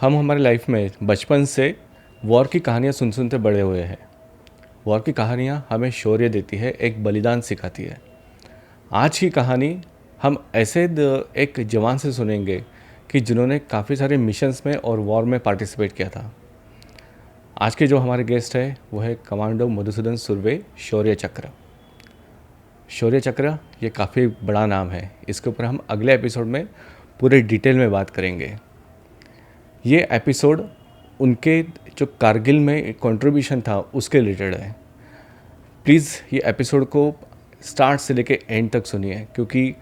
हम हमारी लाइफ में बचपन से वॉर की कहानियाँ सुनते बड़े हुए हैं। वॉर की कहानियाँ हमें शौर्य देती है, एक बलिदान सिखाती है। आज की कहानी हम ऐसे एक जवान से सुनेंगे कि जिन्होंने काफ़ी सारे मिशंस में और वॉर में पार्टिसिपेट किया था। आज के जो हमारे गेस्ट है वो है कमांडो मधुसूदन सुरवे शौर्य चक्र। शौर्य चक्र ये काफ़ी बड़ा नाम है, इसके ऊपर हम अगले एपिसोड में पूरे डिटेल में बात करेंगे। ये एपिसोड उनके जो कारगिल में कंट्रीब्यूशन था उसके रिलेटेड है। प्लीज़ ये एपिसोड को स्टार्ट से लेके एंड तक सुनिए, क्योंकि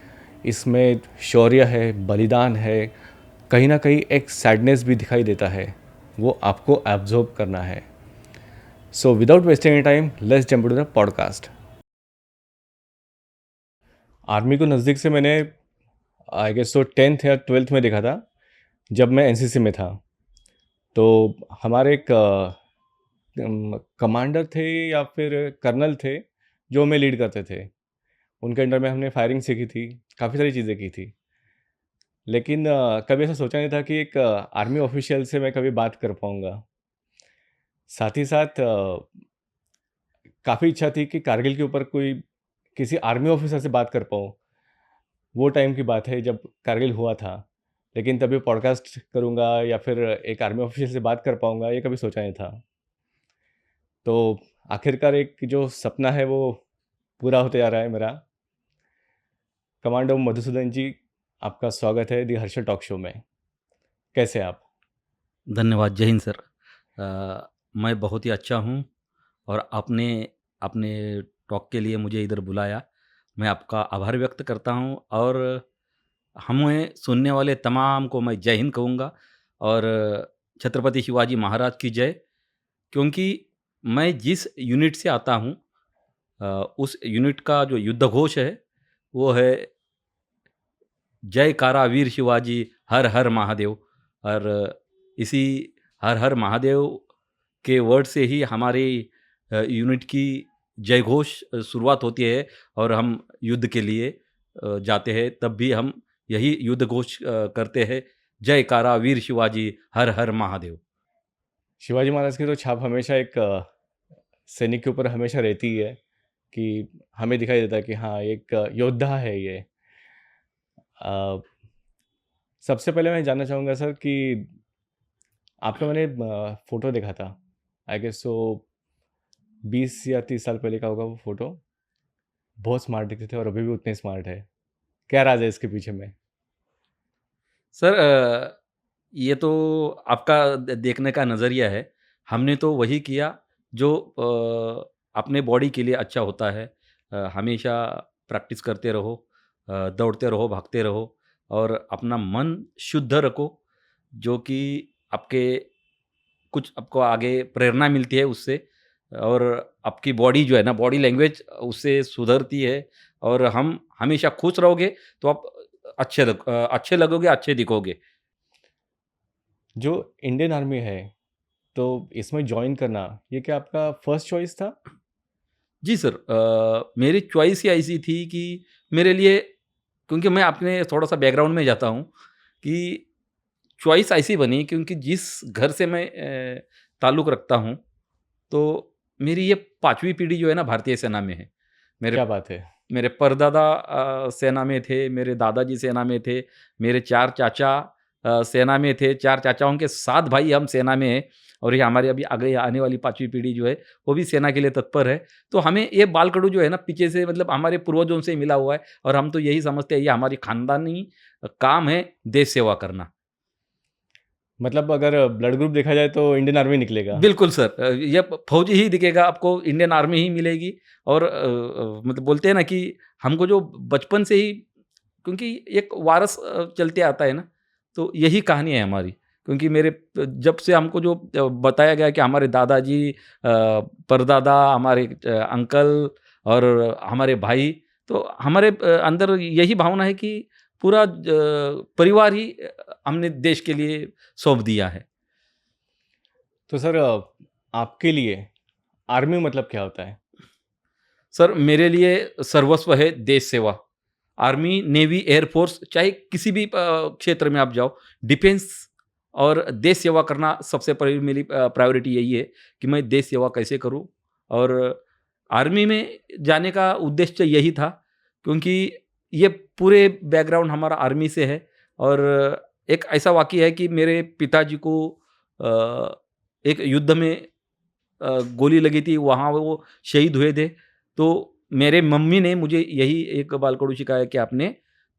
इसमें शौर्य है, बलिदान है, कहीं ना कहीं एक सैडनेस भी दिखाई देता है, वो आपको एब्जॉर्ब करना है। So without wasting any time let's jump to the podcast. Army को नज़दीक से मैंने आई गेस तो 10th या 12th में देखा था, जब मैं एनसीसी में था। तो हमारे एक कमांडर थे या फिर कर्नल थे जो हमें लीड करते थे। उनके अंडर में हमने फायरिंग सीखी थी, काफ़ी सारी चीज़ें की थी। लेकिन कभी ऐसा सोचा नहीं था कि एक आर्मी ऑफिशियल से मैं कभी बात कर पाऊँगा। साथ ही साथ काफ़ी इच्छा थी कि कारगिल के ऊपर कोई किसी आर्मी ऑफिसर से बात कर पाऊँ। वो टाइम की बात है जब कारगिल हुआ था। लेकिन तभी पॉडकास्ट करूँगा या फिर एक आर्मी ऑफिसर से बात कर पाऊँगा, ये कभी सोचा नहीं था। तो आखिरकार एक जो सपना है वो पूरा होते जा रहा है मेरा। कमांडो मधुसूदन जी, आपका स्वागत है दी हर्षल टॉक शो में। कैसे हैं आप? धन्यवाद। जय हिंद सर। मैं बहुत ही अच्छा हूँ और आपने अपने टॉक के लिए मुझे इधर बुलाया। मैं आपका आभार व्यक्त करता हूँ और हमें सुनने वाले तमाम को मैं जय हिंद कहूँगा और छत्रपति शिवाजी महाराज की जय। क्योंकि मैं जिस यूनिट से आता हूँ उस यूनिट का जो युद्ध घोष है वो है जयकारा वीर शिवाजी हर हर महादेव। और इसी हर हर महादेव के वर्ड से ही हमारी यूनिट की जय घोष शुरुआत होती है और हम युद्ध के लिए जाते हैं। तब भी हम यही युद्ध घोष करते हैं, जयकारा वीर शिवाजी हर हर महादेव। शिवाजी महाराज की तो छाप हमेशा एक सैनिक के ऊपर हमेशा रहती ही है कि हमें दिखाई देता है कि हाँ, एक योद्धा है ये। अ, सबसे पहले मैं जानना चाहूँगा सर कि आपका मैंने फ़ोटो देखा था। आई गेस सो 20 या 30 साल पहले का होगा वो फ़ोटो। बहुत स्मार्ट दिखते थे और अभी भी उतने स्मार्ट है। क्या राज है इसके पीछे में? सर ये तो आपका देखने का नज़रिया है। हमने तो वही किया जो अपने बॉडी के लिए अच्छा होता है। हमेशा प्रैक्टिस करते रहो, दौड़ते रहो, भागते रहो और अपना मन शुद्ध रखो, जो कि आपके कुछ आपको आगे प्रेरणा मिलती है उससे। और आपकी बॉडी जो है ना, बॉडी लैंग्वेज उससे सुधरती है और हम हमेशा खुश रहोगे तो आप अच्छे लगोगे, अच्छे दिखोगे। जो इंडियन आर्मी है, तो इसमें जॉइन करना, ये क्या आपका फर्स्ट चॉइस था? जी सर, मेरी चॉइस ही ऐसी थी कि मेरे लिए, क्योंकि मैं अपने थोड़ा-सा बैकग्राउंड में जाता हूँ कि चॉइस ऐसी बनी क्योंकि जिस घर से मैं ताल्लुक़ रखता हूँ, तो मेरी ये 5वीं पीढ़ी जो है ना भारतीय सेना में है। मेरे क्या बात है! मेरे परदादा सेना में थे, मेरे दादाजी सेना में थे, मेरे 4 चाचा सेना में थे, 4 चाचाओं के 7 भाई हम सेना में हैं और ये हमारी अभी आगे आने वाली 5वीं पीढ़ी जो है, वो भी सेना के लिए तत्पर है। तो हमें ये बाल-कड़ू जो है ना पीछे से, मतलब हमारे पूर्वजों से मिला हुआ है और हम तो यही समझते हैं ये हमारी खानदानी काम है, देश सेवा करना। मतलब अगर ब्लड ग्रुप देखा जाए तो इंडियन आर्मी निकलेगा। बिल्कुल सर, ये फौजी ही दिखेगा आपको, इंडियन आर्मी ही मिलेगी। और मतलब बोलते हैं ना कि हमको जो बचपन से ही, क्योंकि एक वारस चलते आता है ना, तो यही कहानी है हमारी। क्योंकि मेरे जब से हमको जो बताया गया कि हमारे दादाजी, परदादा, हमारे अंकल और हमारे भाई, तो हमारे अंदर यही भावना है कि पूरा परिवार ही हमने देश के लिए सौंप दिया है। तो सर आपके लिए आर्मी मतलब क्या होता है? सर मेरे लिए सर्वस्व है देश सेवा। आर्मी, नेवी, एयर फोर्स, चाहे किसी भी क्षेत्र में आप जाओ, डिफेंस और देश सेवा करना सबसे पहले मेरी प्रायोरिटी यही है कि मैं देश सेवा कैसे करूँ। और आर्मी में जाने का उद्देश्य यही था, क्योंकि ये पूरे बैकग्राउंड हमारा आर्मी से है। और एक ऐसा वाक़या है कि मेरे पिताजी को एक युद्ध में गोली लगी थी, वहाँ वो शहीद हुए थे। तो मेरे मम्मी ने मुझे यही एक बालकड़ू सिखाया कि आपने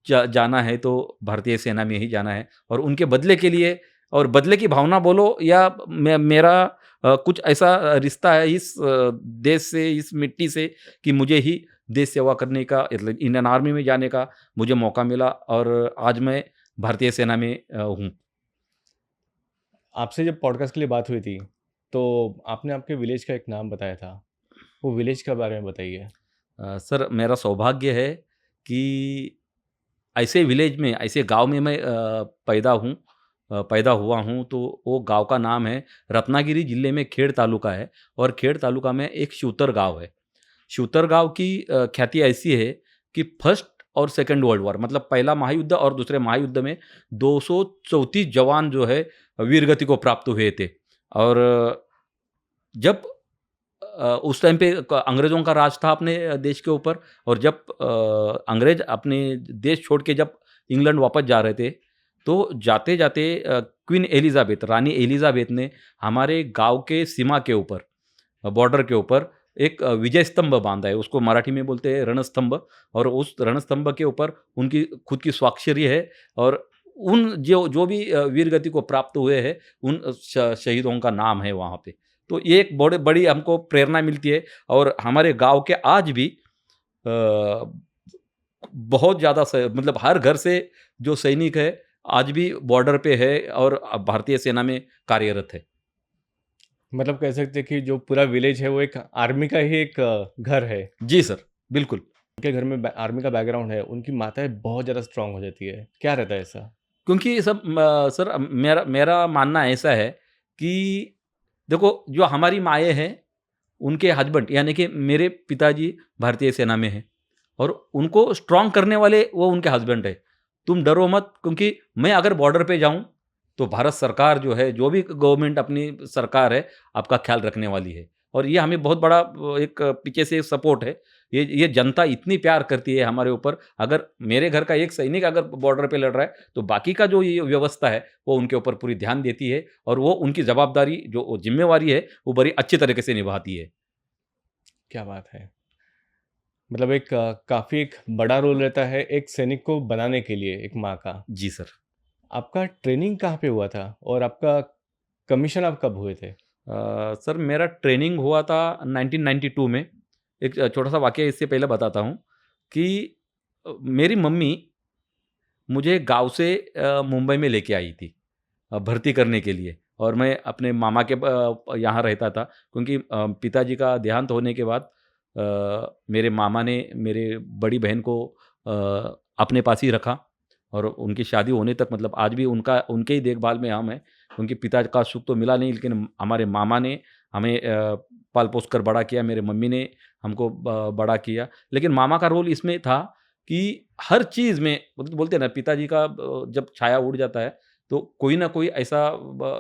जाना है तो भारतीय सेना में ही जाना है, और उनके बदले के लिए, और बदले की भावना बोलो या मेरा कुछ ऐसा रिश्ता है इस देश से, इस मिट्टी से, कि मुझे ही देश सेवा करने का, मतलब इंडियन आर्मी में जाने का मुझे मौका मिला, और आज मैं भारतीय सेना में हूँ। आपसे जब पॉडकास्ट के लिए बात हुई थी, तो आपने आपके विलेज का एक नाम बताया था। वो विलेज के बारे में बताइए। सर, मेरा सौभाग्य है कि ऐसे विलेज में, ऐसे गाँव में मैं पैदा हुआ हूँ। तो वो गाँव का नाम है, रत्नागिरी जिले में खेड़ तालुका है, और खेड़ तालुका में एक शिवतर गाँव है। शिवतर गाँव की ख्याति ऐसी है कि फर्स्ट और सेकंड वर्ल्ड वॉर, मतलब पहला महायुद्ध और दूसरे महायुद्ध में 234 जवान जो है वीरगति को प्राप्त हुए थे। और जब उस टाइम पे अंग्रेज़ों का राज था अपने देश के ऊपर, और जब अंग्रेज़ अपने देश छोड़ के जब इंग्लैंड वापस जा रहे थे, तो जाते-जाते क्वीन एलिज़ाबेथ, रानी एलिज़ाबेथ ने हमारे गाँव के सीमा के ऊपर, बॉर्डर के ऊपर एक विजय स्तंभ बाँधा है, उसको मराठी में बोलते हैं रणस्तंभ। और उस रणस्तंभ के ऊपर उनकी खुद की स्वाक्षरी है, और उन जो जो भी वीरगति को प्राप्त हुए हैं, उन शहीदों का नाम है वहाँ पे। तो ये एक बड़ी हमको प्रेरणा मिलती है। और हमारे गाँव के आज भी अ, बहुत ज़्यादा मतलब हर घर से जो सैनिक है, आज भी बॉर्डर पे है और भारतीय सेना में कार्यरत है। मतलब कह सकते हैं कि जो पूरा विलेज है वो एक आर्मी का ही एक घर है। जी सर, बिल्कुल। उनके घर में आर्मी का बैकग्राउंड है, उनकी माताएँ बहुत ज़्यादा स्ट्रांग हो जाती है। क्या रहता है ऐसा? क्योंकि सब सर, मेरा मेरा मानना ऐसा है कि देखो, जो हमारी माएँ हैं, उनके हस्बैंड यानी कि मेरे पिताजी भारतीय सेना में हैं, और उनको स्ट्रॉन्ग करने वाले वो उनके हस्बैंड है। तुम डरो मत, क्योंकि मैं अगर बॉर्डर पे जाऊँ, तो भारत सरकार जो है, जो भी गवर्नमेंट अपनी सरकार है, आपका ख़्याल रखने वाली है। और ये हमें बहुत बड़ा एक पीछे से सपोर्ट है। ये जनता इतनी प्यार करती है हमारे ऊपर, अगर मेरे घर का एक सैनिक अगर बॉर्डर पे लड़ रहा है, तो बाकी का जो ये व्यवस्था है, वो उनके ऊपर पूरी ध्यान देती है, और वो उनकी जवाबदारी, जो ज़िम्मेवारी है, वो बड़ी अच्छी तरीके से निभाती है। क्या बात है! मतलब एक काफ़ी एक बड़ा रोल रहता है एक सैनिक को बनाने के लिए, एक माँ का। जी सर। आपका ट्रेनिंग कहाँ पे हुआ था और आपका कमीशन आप कब हुए थे? सर, मेरा ट्रेनिंग हुआ था 1992 में। एक छोटा-सा वाक़या इससे पहले बताता हूँ कि मेरी मम्मी मुझे गाँव से मुंबई में लेके आई थी भर्ती करने के लिए, और मैं अपने मामा के यहाँ रहता था, क्योंकि पिताजी का देहांत होने के बाद मेरे मामा ने मेरे बड़ी बहन को अपने पास ही रखा, और उनकी शादी होने तक, मतलब आज भी उनके ही देखभाल में हम हैं। उनके पिता का सुख तो मिला नहीं, लेकिन हमारे मामा ने हमें पाल-पोस कर बड़ा किया, मेरे मम्मी ने हमको बड़ा किया। लेकिन मामा का रोल इसमें था कि हर चीज़ में, मतलब बोलते हैं ना, पिताजी का जब छाया उड़ जाता है, तो कोई ना कोई ऐसा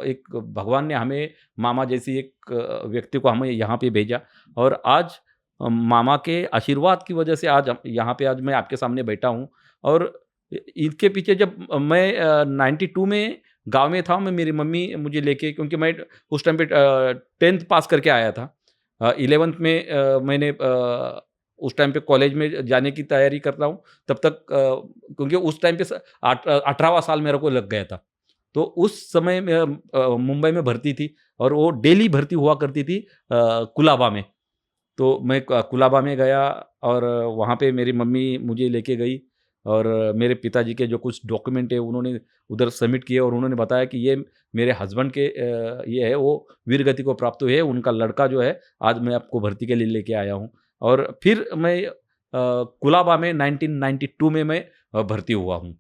एक भगवान ने हमें, मामा जैसी एक व्यक्ति को हमें यहाँ पे भेजा। और आज मामा के आशीर्वाद की वजह से आज यहाँ पे आज मैं आपके सामने बैठा हूँ। और इनके पीछे जब मैं 92 में गाँव में था, मैं मेरी मम्मी मुझे लेके, क्योंकि मैं उस टाइम पे 10th पास करके आया था। 11th में मैंने उस टाइम पे कॉलेज में जाने की तैयारी कर रहा हूँ, तब तक क्योंकि उस टाइम पे 18वाँ साल मेरे को लग गया था। तो उस समय मैं मुंबई में भर्ती थी, और वो डेली भर्ती हुआ करती थी कुलाबा में। तो मैं कुलाबा में गया, और वहाँ पे मेरी मम्मी मुझे लेके गई, और मेरे पिताजी के जो कुछ डॉक्यूमेंट है उन्होंने उधर सबमिट किए, और उन्होंने बताया कि ये मेरे हस्बैंड के ये है, वो वीरगति को प्राप्त हुए हैं, उनका लड़का जो है, आज मैं आपको भर्ती के लिए लेके आया हूँ। और फिर मैं कुलाबा में 1992 में मैं भर्ती हुआ हूँ।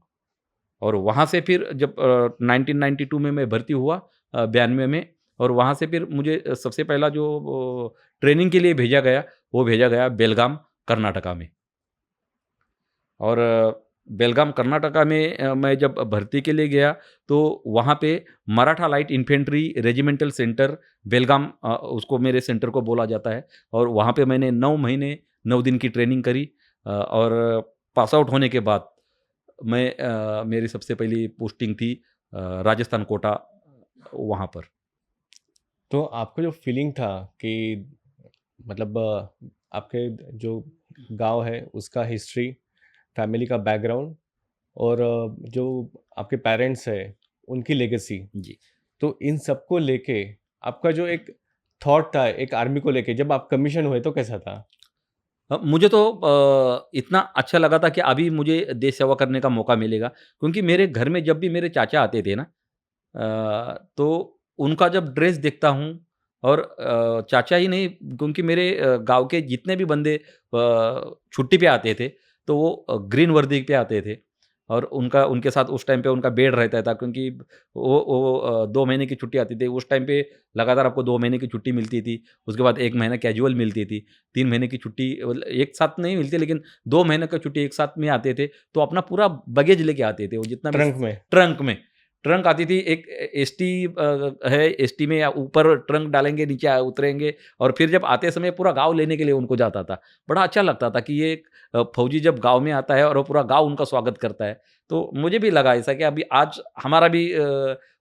और वहाँ से फिर जब 1992 में मैं भर्ती हुआ 92 में, और वहाँ से फिर मुझे सबसे पहला जो ट्रेनिंग के लिए भेजा गया, वो भेजा गया बेलगाम, कर्नाटका में। और बेलगाम कर्नाटका में मैं जब भर्ती के लिए गया तो वहाँ पे Maratha light infantry regimental centre Belgaum उसको मेरे सेंटर को बोला जाता है और वहाँ पे मैंने 9 महीने 9 दिन की ट्रेनिंग करी और पास आउट होने के बाद मेरी सबसे पहली पोस्टिंग थी राजस्थान कोटा वहाँ पर। तो आपको जो फीलिंग था कि मतलब आपके जो गांव है उसका हिस्ट्री, फैमिली का बैकग्राउंड और जो आपके पेरेंट्स हैं उनकी लेगेसी, जी। तो इन सबको लेके आपका जो एक थॉट था एक आर्मी को लेके जब आप कमीशन हुए तो कैसा था? मुझे तो इतना अच्छा लगा था कि अभी मुझे देश सेवा करने का मौका मिलेगा क्योंकि मेरे घर में जब भी मेरे चाचा आते थे ना तो उनका जब ड्रेस देखता हूँ और चाचा ही नहीं क्योंकि मेरे गांव के जितने भी बंदे छुट्टी पे आते थे तो वो ग्रीन वर्दी पे आते थे और उनका उनके साथ उस टाइम पे उनका बेड रहता था क्योंकि वो 2 महीने की छुट्टी आती थी उस टाइम पे लगातार आपको 2 महीने की छुट्टी मिलती थी उसके बाद 1 महीना कैजुअल मिलती थी 3 महीने की छुट्टी एक साथ नहीं मिलती लेकिन 2 महीने का छुट्टी एक साथ में आते थे तो अपना पूरा लगेज लेके आते थे वो जितना भी ट्रंक में? ट्रंक में ट्रंक आती थी एक एसटी है एसटी में या ऊपर ट्रंक डालेंगे नीचे उतरेंगे और फिर जब आते समय पूरा गाँव लेने के लिए उनको जाता था। बड़ा अच्छा लगता था कि ये एक फौजी जब गाँव में आता है और वो पूरा गाँव उनका स्वागत करता है। तो मुझे भी लगा ऐसा कि अभी आज हमारा भी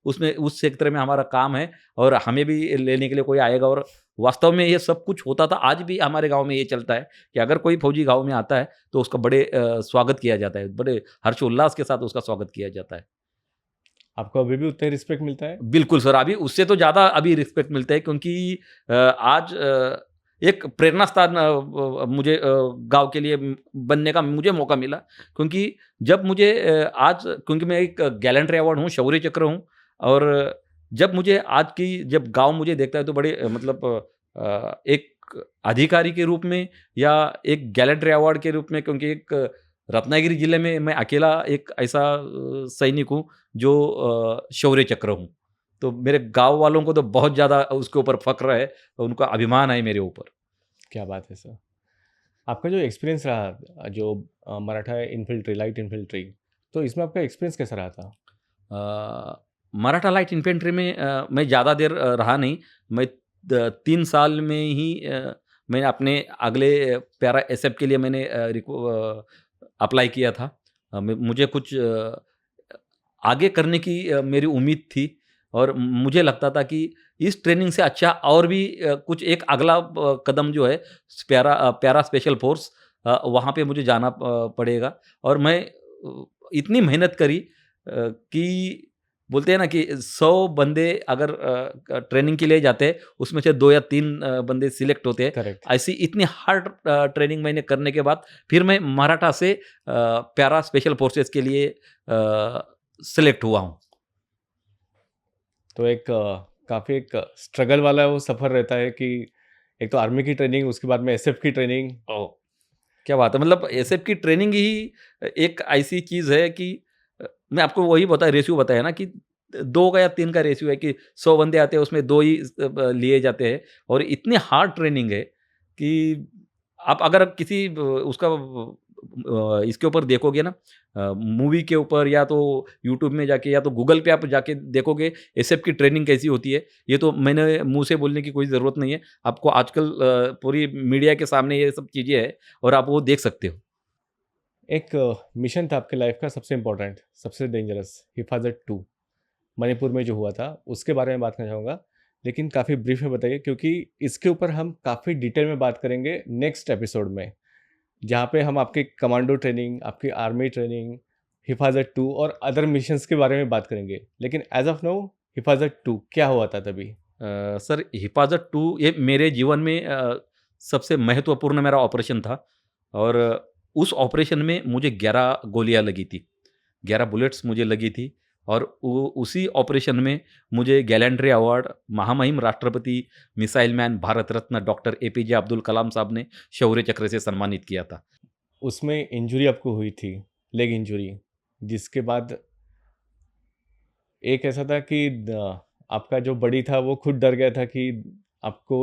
उसमें उस क्षेत्र में हमारा काम है और हमें भी लेने के लिए कोई आएगा और वास्तव में ये सब कुछ होता था। आज भी हमारे गाँव में ये चलता है कि अगर कोई फौजी गाँव में आता है तो उसका बड़े स्वागत किया जाता है। बड़े हर्षोल्लास के साथ उसका स्वागत किया जाता है। आपको अभी भी उतना ही रिस्पेक्ट मिलता है? बिल्कुल सर, अभी उससे तो ज़्यादा अभी रिस्पेक्ट मिलता है क्योंकि आज एक प्रेरणा स्थान मुझे गाँव के लिए बनने का मुझे मौका मिला क्योंकि जब मुझे आज क्योंकि मैं एक गैलेंट्री अवार्ड हूँ, शौर्य चक्र हूँ और जब मुझे आज की जब गाँव मुझे देखता है तो बड़े मतलब एक अधिकारी के रूप में या एक गैलेंट्री अवार्ड के रूप में क्योंकि एक रत्नागिरी जिले में मैं अकेला एक ऐसा सैनिक हूँ जो शौर्य चक्र हूँ। तो मेरे गाँव वालों को तो बहुत ज़्यादा उसके ऊपर फ़क्र है, उनका अभिमान है मेरे ऊपर। क्या बात है सर! आपका जो एक्सपीरियंस रहा जो मराठा इन्फिल्ट्री, लाइट इन्फिल्ट्री, तो इसमें आपका एक्सपीरियंस कैसा रहा था? मराठा लाइट इन्फेंट्री में मैं ज़्यादा देर रहा नहीं। मैं 3 साल में ही मैं अपने अगले पैरा एसएफ के लिए मैंने अप्लाई किया था। मुझे कुछ आगे करने की मेरी उम्मीद थी और मुझे लगता था कि इस ट्रेनिंग से अच्छा और भी कुछ एक अगला कदम जो है पैरा स्पेशल फोर्स वहाँ पे मुझे जाना पड़ेगा और मैं इतनी मेहनत करी कि बोलते हैं ना कि 100 बंदे अगर ट्रेनिंग के लिए जाते हैं उसमें से 2 या 3 बंदे सिलेक्ट होते हैं। करेक्ट। ऐसी इतनी हार्ड ट्रेनिंग मैंने करने के बाद फिर मैं मराठा से पैरा स्पेशल फोर्सेस के लिए सिलेक्ट हुआ हूँ। तो एक काफ़ी एक स्ट्रगल वाला वो सफ़र रहता है कि एक तो आर्मी की ट्रेनिंग, उसके बाद में एसएफ की ट्रेनिंग। ओह! क्या बात है! मतलब एसएफ की ट्रेनिंग ही एक ऐसी चीज़ है कि मैं आपको वही रेशियो बताया ना कि 2 का या 3 का रेशियो है कि 100 बंदे आते हैं उसमें 2 ही लिए जाते हैं और इतनी हार्ड ट्रेनिंग है कि आप अगर किसी उसका इसके ऊपर देखोगे ना मूवी के ऊपर या तो यूट्यूब में जाके या तो गूगल पे आप जाके देखोगे एसएफ की ट्रेनिंग कैसी होती है। ये तो मैंने मुँह से बोलने की कोई ज़रूरत नहीं है। आपको आजकल पूरी मीडिया के सामने ये सब चीज़ें हैं और आप वो देख सकते हो। एक मिशन था आपके लाइफ का सबसे इम्पोर्टेंट, सबसे डेंजरस, हिफाज़त 2 मणिपुर में जो हुआ था, उसके बारे में बात करना चाहूँगा। लेकिन काफ़ी ब्रीफ में बताइए क्योंकि इसके ऊपर हम काफ़ी डिटेल में बात करेंगे नेक्स्ट एपिसोड में, जहाँ पे हम आपकी कमांडो ट्रेनिंग, आपकी आर्मी ट्रेनिंग, हिफाज़त 2 और अदर मिशंस के बारे में बात करेंगे। लेकिन एज़ ऑफ नाउ हिफाज़त 2 क्या हुआ था तभी? सर हिफाज़त 2 ये मेरे जीवन में सबसे महत्वपूर्ण मेरा ऑपरेशन था और उस ऑपरेशन में मुझे 11 गोलियाँ लगी थी। 11 बुलेट्स मुझे लगी थी और उसी ऑपरेशन में मुझे गैलेंट्री अवार्ड महामहिम राष्ट्रपति missile man Bharat Ratna doctor APJ Abdul Kalam साहब ने शौर्य चक्र से सम्मानित किया था। उसमें इंजरी आपको हुई थी, लेग इंजरी, जिसके बाद एक ऐसा था कि आपका जो बड़ी था वो खुद डर गया था कि आपको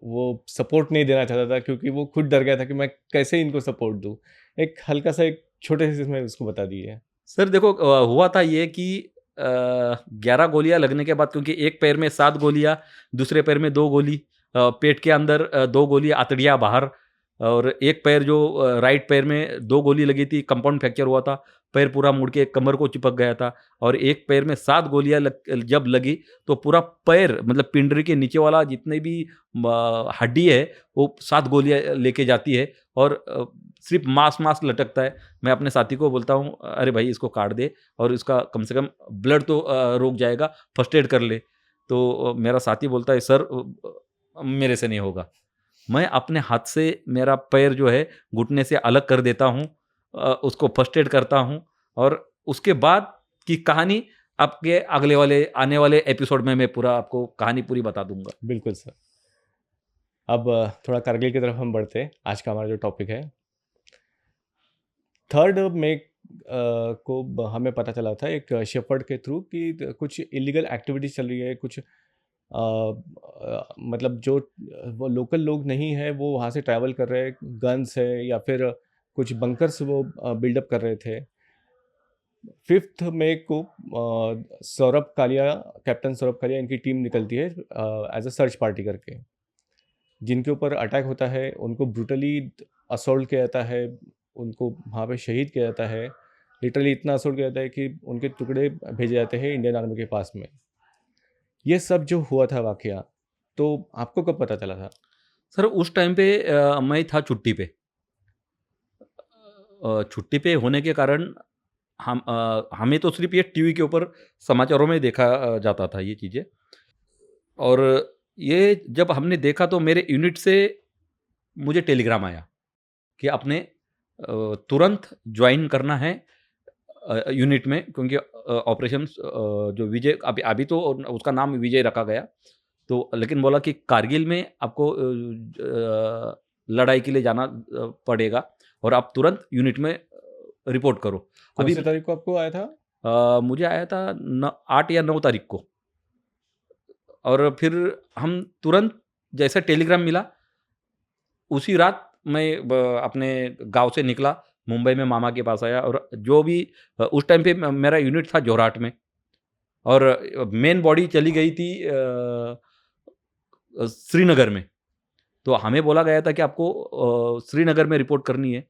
वो सपोर्ट नहीं देना चाहता था क्योंकि वो खुद डर गया था कि मैं कैसे इनको सपोर्ट दूँ। एक हल्का सा एक छोटे से इसमें उसको बता दीजिए। सर देखो हुआ था ये कि 11 गोलियाँ लगने के बाद, क्योंकि एक पैर में 7 गोलियाँ, दूसरे पैर में 2 गोली, पेट के अंदर 2 गोली, आंतड़ियाँ बाहर, और एक पैर जो राइट पैर में 2 गोली लगी थी, कंपाउंड फ्रैक्चर हुआ था, पैर पूरा मुड़ के कमर को चिपक गया था, और एक पैर में 7 गोलियाँ जब लगी तो पूरा पैर, मतलब पिंडरी के नीचे वाला जितने भी हड्डी है वो 7 गोलियाँ लेके जाती है, और सिर्फ मांस मांस लटकता है। मैं अपने साथी को बोलता हूँ, अरे भाई इसको काट दे और इसका कम से कम ब्लड तो रुक जाएगा, फर्स्ट एड कर ले। तो मेरा साथी बोलता है, सर मेरे से नहीं होगा। मैं अपने हाथ से मेरा पैर जो है घुटने से अलग कर देता हूँ, उसको फर्स्ट एड करता हूँ, और उसके बाद की कहानी आपके अगले वाले आने वाले एपिसोड में मैं पूरा आपको कहानी पूरी बता दूंगा। बिल्कुल सर। अब थोड़ा कारगिल की तरफ हम बढ़ते हैं। आज का हमारा जो टॉपिक है, 3 मई को हमें पता चला था एक शेपर्ड के थ्रू कि कुछ इलीगल एक्टिविटीज चल रही है, कुछ मतलब जो वो लोकल लोग नहीं है वो वहाँ से ट्रैवल कर रहे हैं, गन्स है या फिर कुछ बंकर्स वो बिल्डअप कर रहे थे। 5 मई को सौरभ कालिया, कैप्टन सौरभ कालिया, इनकी टीम निकलती है एज अ सर्च पार्टी करके। जिनके ऊपर अटैक होता है उनको ब्रूटली असॉल्ट किया जाता है, उनको वहाँ पे शहीद किया जाता है। लिटरली इतना असॉल्ट किया जाता है कि उनके टुकड़े भेजे जाते हैं इंडियन आर्मी के पास में। ये सब जो हुआ था वाकया, तो आपको कब पता चला था? सर उस टाइम पे मैं था छुट्टी पे। छुट्टी पे होने के कारण हमें तो सिर्फ ये टीवी के ऊपर समाचारों में देखा जाता था ये चीज़ें, और ये जब हमने देखा तो मेरे यूनिट से मुझे टेलीग्राम आया कि आपने तुरंत ज्वाइन करना है यूनिट में, क्योंकि ऑपरेशन जो विजय, अभी अभी तो उसका नाम विजय रखा गया, तो लेकिन बोला कि कारगिल में आपको लड़ाई के लिए जाना पड़ेगा और आप तुरंत यूनिट में रिपोर्ट करो। कौन अभी सी तारीख को आपको आया था? मुझे आया था 8 या 9 तारीख को, और फिर हम तुरंत जैसे टेलीग्राम मिला उसी रात मैं अपने गांव से निकला, मुंबई में मामा के पास आया, और जो भी उस टाइम पे मेरा यूनिट था जोरहाट में, और मेन बॉडी चली गई थी श्रीनगर में। तो हमें बोला गया था कि आपको श्रीनगर में रिपोर्ट करनी है,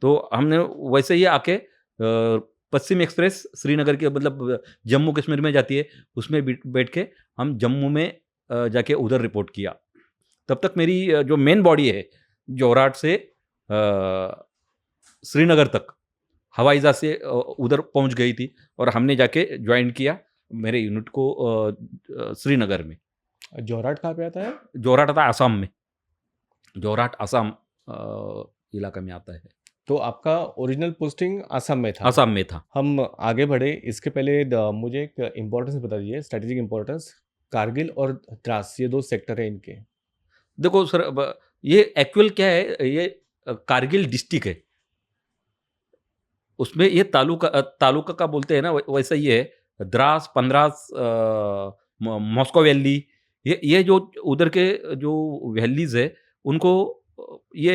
तो हमने वैसे ही आके पश्चिम एक्सप्रेस श्रीनगर के, मतलब जम्मू कश्मीर में जाती है, उसमें बैठ के हम जम्मू में जाके उधर रिपोर्ट किया। तब तक मेरी जो मेन बॉडी है जोरहाट से श्रीनगर तक हवाई जहाज से उधर पहुंच गई थी, और हमने जाके ज्वाइन किया मेरे यूनिट को श्रीनगर में। जोरहाट कहाँ पे आता है? जोरहाट आता है आसाम में, जोरहाट आसाम इलाका में आता है। तो आपका ओरिजिनल पोस्टिंग आसाम में था? आसाम में था। हम आगे बढ़े इसके पहले मुझे एक इम्पोर्टेंस बता दीजिए, स्ट्रेटेजिक इम्पोर्टेंस। कारगिल और द्रास, ये 2 सेक्टर है इनके। देखो सर, ये एक्चुअल क्या है, ये कारगिल डिस्ट्रिक्ट है, उसमें ये तालुका का बोलते हैं ना, वैसा ही है। द्रास, पंद्रास, मॉस्को वैली, ये जो उधर के जो वैलीज है उनको ये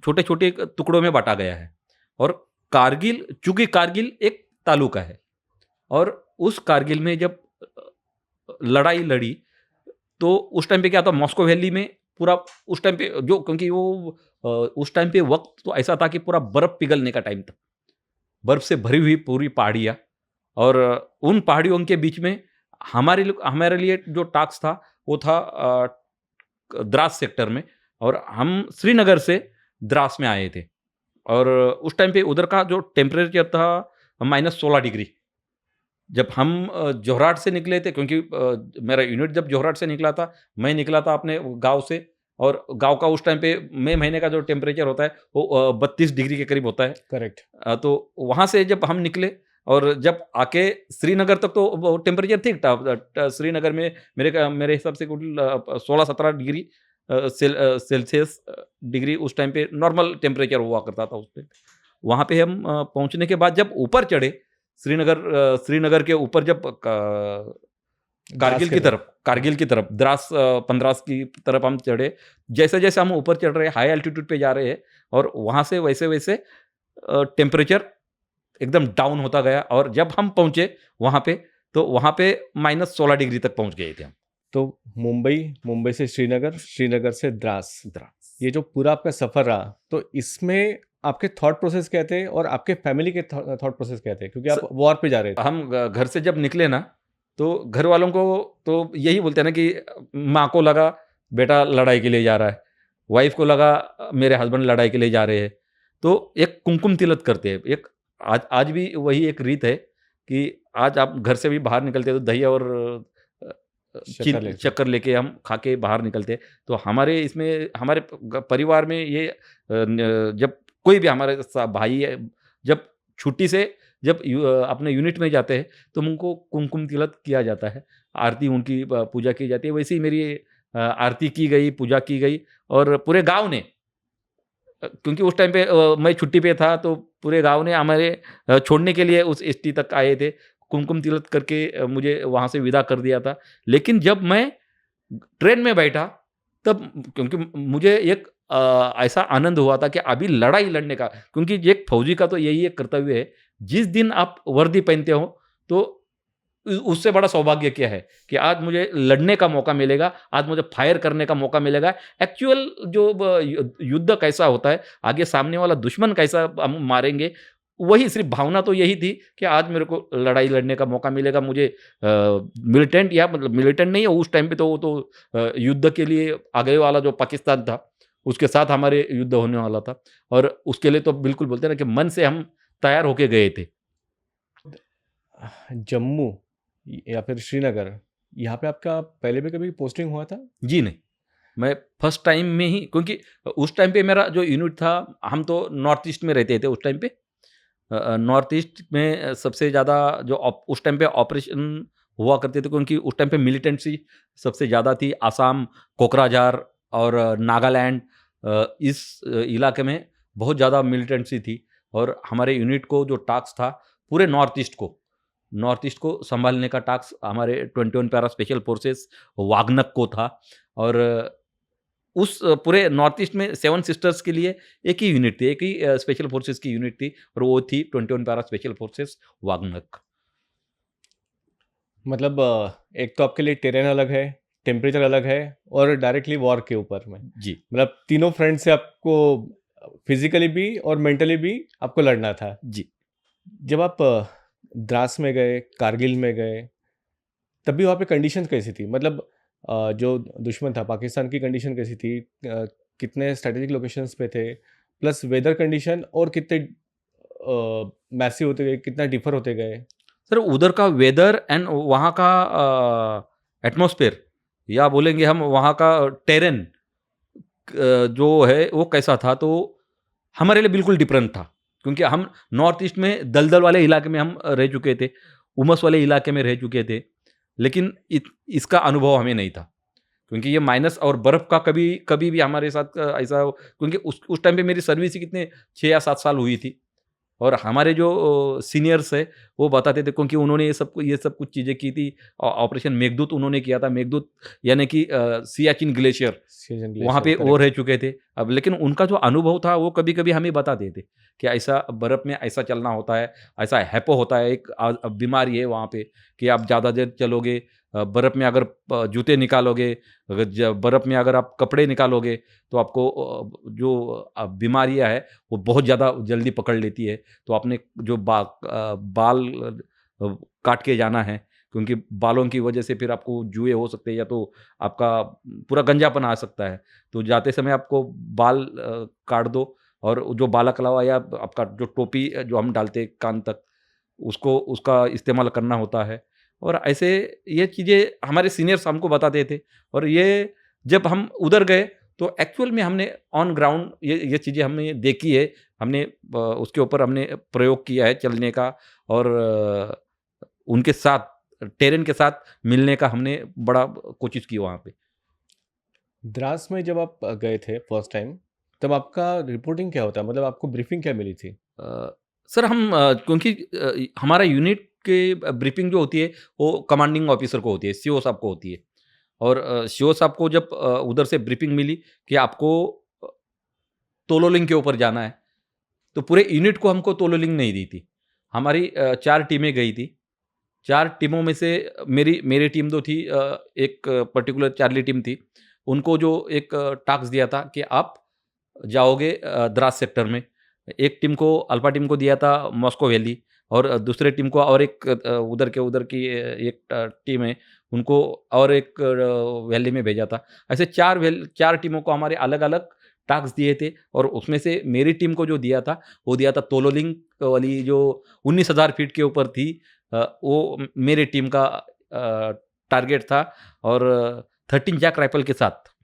छोटे छोटे टुकड़ों में बांटा गया है। और कारगिल, चूंकि कारगिल एक तालुका है, और उस कारगिल में जब लड़ाई लड़ी तो उस टाइम पे क्या था, मॉस्को वैली में पूरा उस टाइम पे जो, क्योंकि वो उस टाइम पे वक्त तो ऐसा था कि पूरा बर्फ पिघलने का टाइम था, बर्फ से भरी हुई पूरी पहाड़ियाँ, और उन पहाड़ियों के बीच में हमारे लिए जो टास्क था वो था द्रास सेक्टर में, और हम श्रीनगर से द्रास में आए थे। और उस टाइम पे उधर का जो टेम्परेचर था -16 डिग्री। जब हम जोरहाट से निकले थे, क्योंकि मेरा यूनिट जब जोरहाट से निकला था, मैं निकला था अपने गांव से, और गांव का उस टाइम पे मई महीने का जो टेम्परेचर होता है वो 32 डिग्री के करीब होता है। करेक्ट। तो वहाँ से जब हम निकले और जब आके श्रीनगर तक, तो टेम्परेचर ठीक था श्रीनगर में, मेरे हिसाब से कुल 16-17 डिग्री सेल्सियस डिग्री उस टाइम पे नॉर्मल टेम्परेचर हुआ करता था उस टाइम। वहाँ पे हम पहुँचने के बाद जब ऊपर चढ़े, श्रीनगर के ऊपर जब कारगिल की तरफ द्रास, पंद्रास की तरफ हम चढ़े, जैसे जैसे हम ऊपर चढ़ रहे हैं, हाई एल्टीट्यूड पे जा रहे हैं, और वहाँ से वैसे वैसे टेम्परेचर एकदम डाउन होता गया और जब हम पहुँचे वहाँ पे, तो वहाँ पे -16 डिग्री तक पहुँच गए थे हम। तो मुंबई, मुंबई से श्रीनगर, श्रीनगर से द्रास, द्रास। ये जो पूरा आपका सफ़र रहा, तो इसमें आपके थॉट प्रोसेस क्या थे और आपके फैमिली के थॉट प्रोसेस क्या थे? क्योंकि स आप वॉर पे जा रहे थे। हम घर से जब निकले ना, तो घर वालों को तो यही बोलते हैं ना कि माँ को लगा बेटा लड़ाई के लिए जा रहा है, वाइफ़ को लगा मेरे हस्बैंड लड़ाई के लिए जा रहे हैं। तो एक कुमकुम तिलक करते हैं। एक आज आज भी वही एक रीत है कि आज आप घर से भी बाहर निकलते हैं तो दही और अ शक्कर लेके। शक्कर लेके हम खा के बाहर निकलते हैं। तो हमारे इसमें हमारे परिवार में ये जब कोई भी हमारे भाई है, जब छुट्टी से जब अपने यूनिट में जाते हैं तो उनको कुमकुम तिलक किया जाता है। आरती उनकी पूजा की जाती है। वैसे ही मेरी आरती की गई, पूजा की गई और पूरे गाँव ने क्योंकि उस टाइम पे मैं छुट्टी पे था तो पूरे गाँव ने हमारे छोड़ने के लिए उस एसटी तक आए थे। कुमकुम तिलक करके मुझे वहाँ से विदा कर दिया था। लेकिन जब मैं ट्रेन में बैठा तब क्योंकि मुझे एक ऐसा आनंद हुआ था कि अभी लड़ाई लड़ने का क्योंकि एक फौजी का तो यही एक कर्तव्य है, जिस दिन आप वर्दी पहनते हो तो उससे बड़ा सौभाग्य क्या है कि आज मुझे लड़ने का मौका मिलेगा, आज मुझे फायर करने का मौका मिलेगा। एक्चुअल जो युद्ध कैसा होता है, आगे सामने वाला दुश्मन कैसा हम मारेंगे, वही सिर्फ़ भावना तो यही थी कि आज मेरे को लड़ाई लड़ने का मौका मिलेगा। मुझे मिलिटेंट या मतलब मिलिटेंट नहीं है उस टाइम पे तो वो तो युद्ध के लिए आगे वाला जो पाकिस्तान था, उसके साथ हमारे युद्ध होने वाला था और उसके लिए तो बिल्कुल बोलते हैं ना कि मन से हम तैयार होके गए थे। जम्मू या फिर श्रीनगर, यहाँ पे आपका पहले भी कभी पोस्टिंग हुआ था? जी नहीं, मैं फर्स्ट टाइम में ही क्योंकि उस टाइम पे मेरा जो यूनिट था, हम तो नॉर्थ ईस्ट में रहते थे उस टाइम पे। नॉर्थ ईस्ट में सबसे ज़्यादा जो उस टाइम पे ऑपरेशन हुआ करते थे क्योंकि उस टाइम पे मिलिटेंसी सबसे ज़्यादा थी। आसाम, कोकराझार और नागालैंड इस इलाके में बहुत ज़्यादा मिलिटेंसी थी और हमारे यूनिट को जो टास्क था पूरे नॉर्थ ईस्ट को सँभालने का टास्क हमारे 21 पैरा स्पेशल फोर्सेस वागनक को था और उस पूरे नॉर्थ ईस्ट में 7 सिस्टर्स के लिए एक ही यूनिट थी, एक ही स्पेशल फोर्सेस की यूनिट थी और वो थी 21 पैरा स्पेशल फोर्सेस वागनक। मतलब एक तो आपके लिए टेरेन अलग है, टेम्परेचर अलग है और डायरेक्टली वॉर के ऊपर में। जी, मतलब तीनों फ्रंट से आपको फिज़िकली भी और मेंटली भी आपको लड़ना था। जी। जब आप द्रास में गए, कारगिल में गए, तब भी वहाँ पे कंडीशंस कैसी थी? मतलब जो दुश्मन था पाकिस्तान की कंडीशन कैसी थी? कितने स्ट्रैटेजिक लोकेशंस पे थे? प्लस वेदर कंडीशन और कितने मैसिव होते गए, कितना डिफर होते गए? सर उधर का वेदर एंड वहाँ का एटमॉस्फेयर या बोलेंगे हम वहाँ का टेरेन जो है वो कैसा था तो हमारे लिए बिल्कुल डिफरेंट था। क्योंकि हम नॉर्थ ईस्ट में दलदल वाले इलाके में हम रह चुके थे, उमस वाले इलाके में रह चुके थे। लेकिन इसका अनुभव हमें नहीं था। क्योंकि ये माइनस और बर्फ़ का कभी कभी भी हमारे साथ ऐसा क्योंकि उस टाइम पे मेरी सर्विस ही कितने 6 या 7 साल हुई थी। और हमारे जो सीनियर्स हैं, वो बताते थे क्योंकि उन्होंने ये सब कुछ चीज़ें की थी। ऑपरेशन मेघदूत उन्होंने किया था। मेघदूत यानी कि सियाचिन ग्लेशियर सीजन वहाँ ग्लेशियर, पे वो करेक्ट। रह चुके थे। अब लेकिन उनका जो अनुभव था वो कभी-कभी हमें बताते थे कि ऐसा बर्फ़ में ऐसा चलना होता है, ऐसा हैपो होता है, एक बीमारी है वहाँ पे कि आप ज़्यादा देर चलोगे बर्फ़ में अगर जूते निकालोगे, अगर बर्फ़ में अगर आप कपड़े निकालोगे तो आपको जो बीमारियाँ हैं वो बहुत ज़्यादा जल्दी पकड़ लेती है। तो आपने जो बाल काट के जाना है क्योंकि बालों की वजह से फिर आपको जुए हो सकते हैं या तो आपका पूरा गंजापन आ सकता है। तो जाते समय आपको बाल काट दो और जो बालकलावा या आपका जो टोपी जो हम डालते हैं कान तक, उसको उसका इस्तेमाल करना होता है। और ऐसे ये चीज़ें हमारे सीनियर्स हमको बताते थे और ये जब हम उधर गए तो एक्चुअल में हमने ऑन ग्राउंड ये चीज़ें हमने देखी है। हमने उसके ऊपर हमने प्रयोग किया है चलने का और उनके साथ टेरेन के साथ मिलने का हमने बड़ा कोशिश की वहाँ पे। द्रास में जब आप गए थे फर्स्ट टाइम, तब आपका रिपोर्टिंग क्या होता है? मतलब आपको ब्रीफिंग क्या मिली थी? सर हम क्योंकि हमारा यूनिट के ब्रीफिंग जो होती है वो कमांडिंग ऑफिसर को होती है, सीओ साहब को होती है और सीओ साहब को जब उधर से ब्रीफिंग मिली कि आपको तोलोलिंग के ऊपर जाना है, तो पूरे यूनिट को हमको तोलोलिंग नहीं दी थी। हमारी 4 टीमें गई थी। 4 टीमों में से मेरी मेरी टीम जो थी, एक पर्टिकुलर चार्ली टीम थी। उनको जो एक टास्क दिया था कि आप जाओगे द्रास सेक्टर में। एक टीम को, अल्फा टीम को दिया था मॉस्को वैली, और दूसरे टीम को, और एक उधर की एक टीम है, उनको और एक वैली में भेजा था। ऐसे 4 टीमों को हमारे अलग-अलग टास्क दिए थे, और उसमें से मेरी टीम को जो दिया था, वो दिया था तोलोलिंग वाली, जो 19,000 फीट के ऊपर थी। वो मेरी टीम का टारगेट था, और 13 जैक राइफल के साथ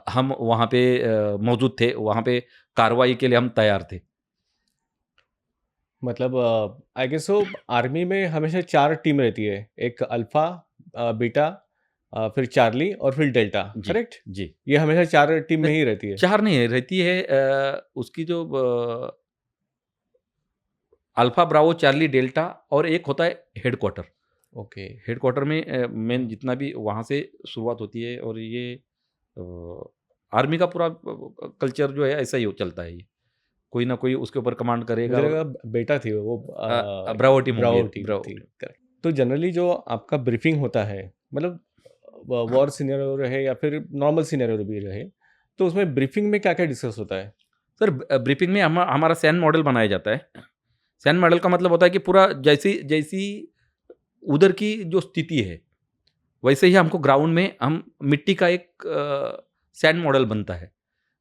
हम वहाँ पे मौजूद थे। वहाँ पे कार्रवाई के लिए हम तैयार थे। मतलब आई गेस सो आर्मी में हमेशा 4 टीम रहती है। एक अल्फा, बीटा, फिर चार्ली और फिर डेल्टा, जी, करेक्ट? जी। ये हमेशा 4 टीम न में ही रहती है। 4 नहीं रहती है, उसकी जो अल्फा, ब्रावो, चार्ली, डेल्टा, और एक होता है हेडक्वार्टर। ओके। हेडक्वार्टर में मेन जितना भी वहाँ से शुरुआत होती है, और ये आर्मी का पूरा कल्चर जो है ऐसा ही चलता है ये। कोई ना कोई उसके ऊपर कमांड करेगा, मुझे और लगा बेटा थी वो, ब्रावो टीम होगी, ब्रावो टीम ब्रावो थी, टीम। करेक्ट। तो जनरली जो आपका ब्रीफिंग होता है, मतलब वॉर सिनेरियो रहे या फिर नॉर्मल सिनेरियो भी रहे, तो उसमें ब्रीफिंग में क्या-क्या डिस्कस होता है? सर, ब्रीफिंग में हमारा सैन मॉडल बनाया जाता है। सैन मॉडल का मतलब होता है कि पूरा जैसी जैसी उधर की जो स्थिति है, वैसे ही हमको ग्राउंड में हम मिट्टी का एक सैंड मॉडल बनता है,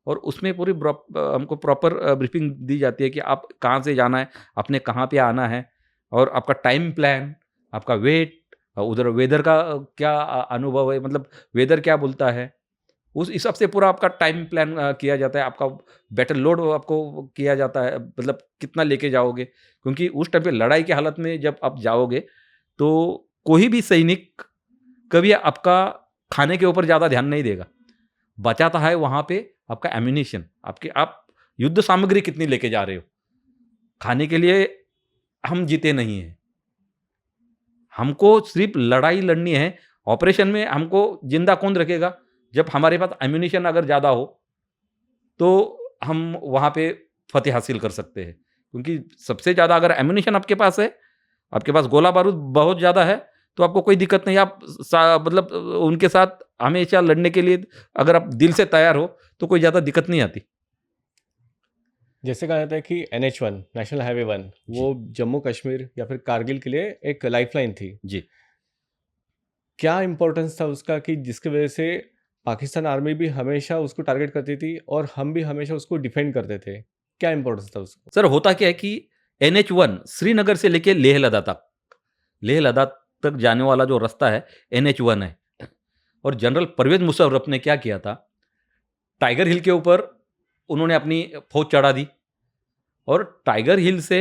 और उसमें पूरी हमको प्रॉपर ब्रीफिंग दी जाती है कि आप कहाँ से जाना है, आपने कहाँ पे आना है, और आपका टाइम प्लान, आपका वेट, उधर वेदर का क्या अनुभव है, मतलब वेदर क्या बोलता है, उस हिसाब से पूरा आपका टाइम प्लान किया जाता है। आपका बैटल लोड आपको किया जाता है, मतलब कितना लेके जाओगे, क्योंकि उस टाइम पे लड़ाई की हालत में जब आप जाओगे, तो कोई भी सैनिक कभी आपका खाने के ऊपर ज़्यादा ध्यान नहीं देगा। बचाता है वहाँ पे आपका एम्यूनिशन, आप युद्ध सामग्री कितनी लेके जा रहे हो। खाने के लिए हम जीते नहीं हैं। हमको सिर्फ़ लड़ाई लड़नी है। ऑपरेशन में हमको ज़िंदा कौन रखेगा? जब हमारे पास एम्यूनिशन अगर ज़्यादा हो, तो हम वहाँ पे फ़तेह हासिल कर सकते हैं। क्योंकि सबसे ज़्यादा अगर एम्यूनिशन आपके पास है, आपके पास गोला-बारूद बहुत ज़्यादा है, तो आपको कोई दिक्कत नहीं है। आप मतलब उनके साथ हमेशा लड़ने के लिए अगर आप दिल से तैयार हो, तो कोई ज़्यादा दिक्कत नहीं आती। जैसे कहा जाता है कि NH1 नेशनल हाईवे 1 जी, वो जम्मू कश्मीर या फिर कारगिल के लिए एक लाइफलाइन थी। जी। क्या इम्पोर्टेंस था उसका कि जिसकी वजह से पाकिस्तान आर्मी भी हमेशा उसको टारगेट करती थी और हम भी हमेशा उसको डिफेंड करते थे? क्या इम्पोर्टेंस था उसका? सर, होता क्या है कि NH1 श्रीनगर से लेके लेह लद्दाख तक जाने वाला जो रास्ता है, NH1 है। और जनरल परवेज़ मुशर्रफ ने क्या किया था, टाइगर हिल के ऊपर उन्होंने अपनी फ़ौज चढ़ा दी, और टाइगर हिल से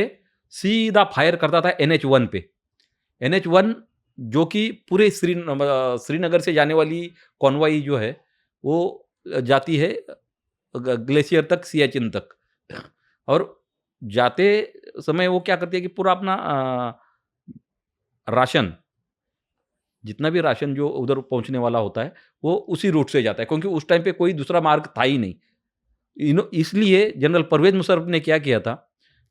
सीधा फायर करता था NH1 पे। NH1 जो कि पूरे श्रीनगर से जाने वाली कॉनवॉय जो है, वो जाती है ग्लेशियर तक, सियाचिन तक। और जाते समय वो क्या करती है कि पूरा अपना राशन, जितना भी राशन जो उधर पहुँचने वाला होता है, वो उसी रूट से जाता है, क्योंकि उस टाइम पे कोई दूसरा मार्ग था ही नहीं। इसलिए जनरल परवेज़ मुशर्रफ ने क्या किया था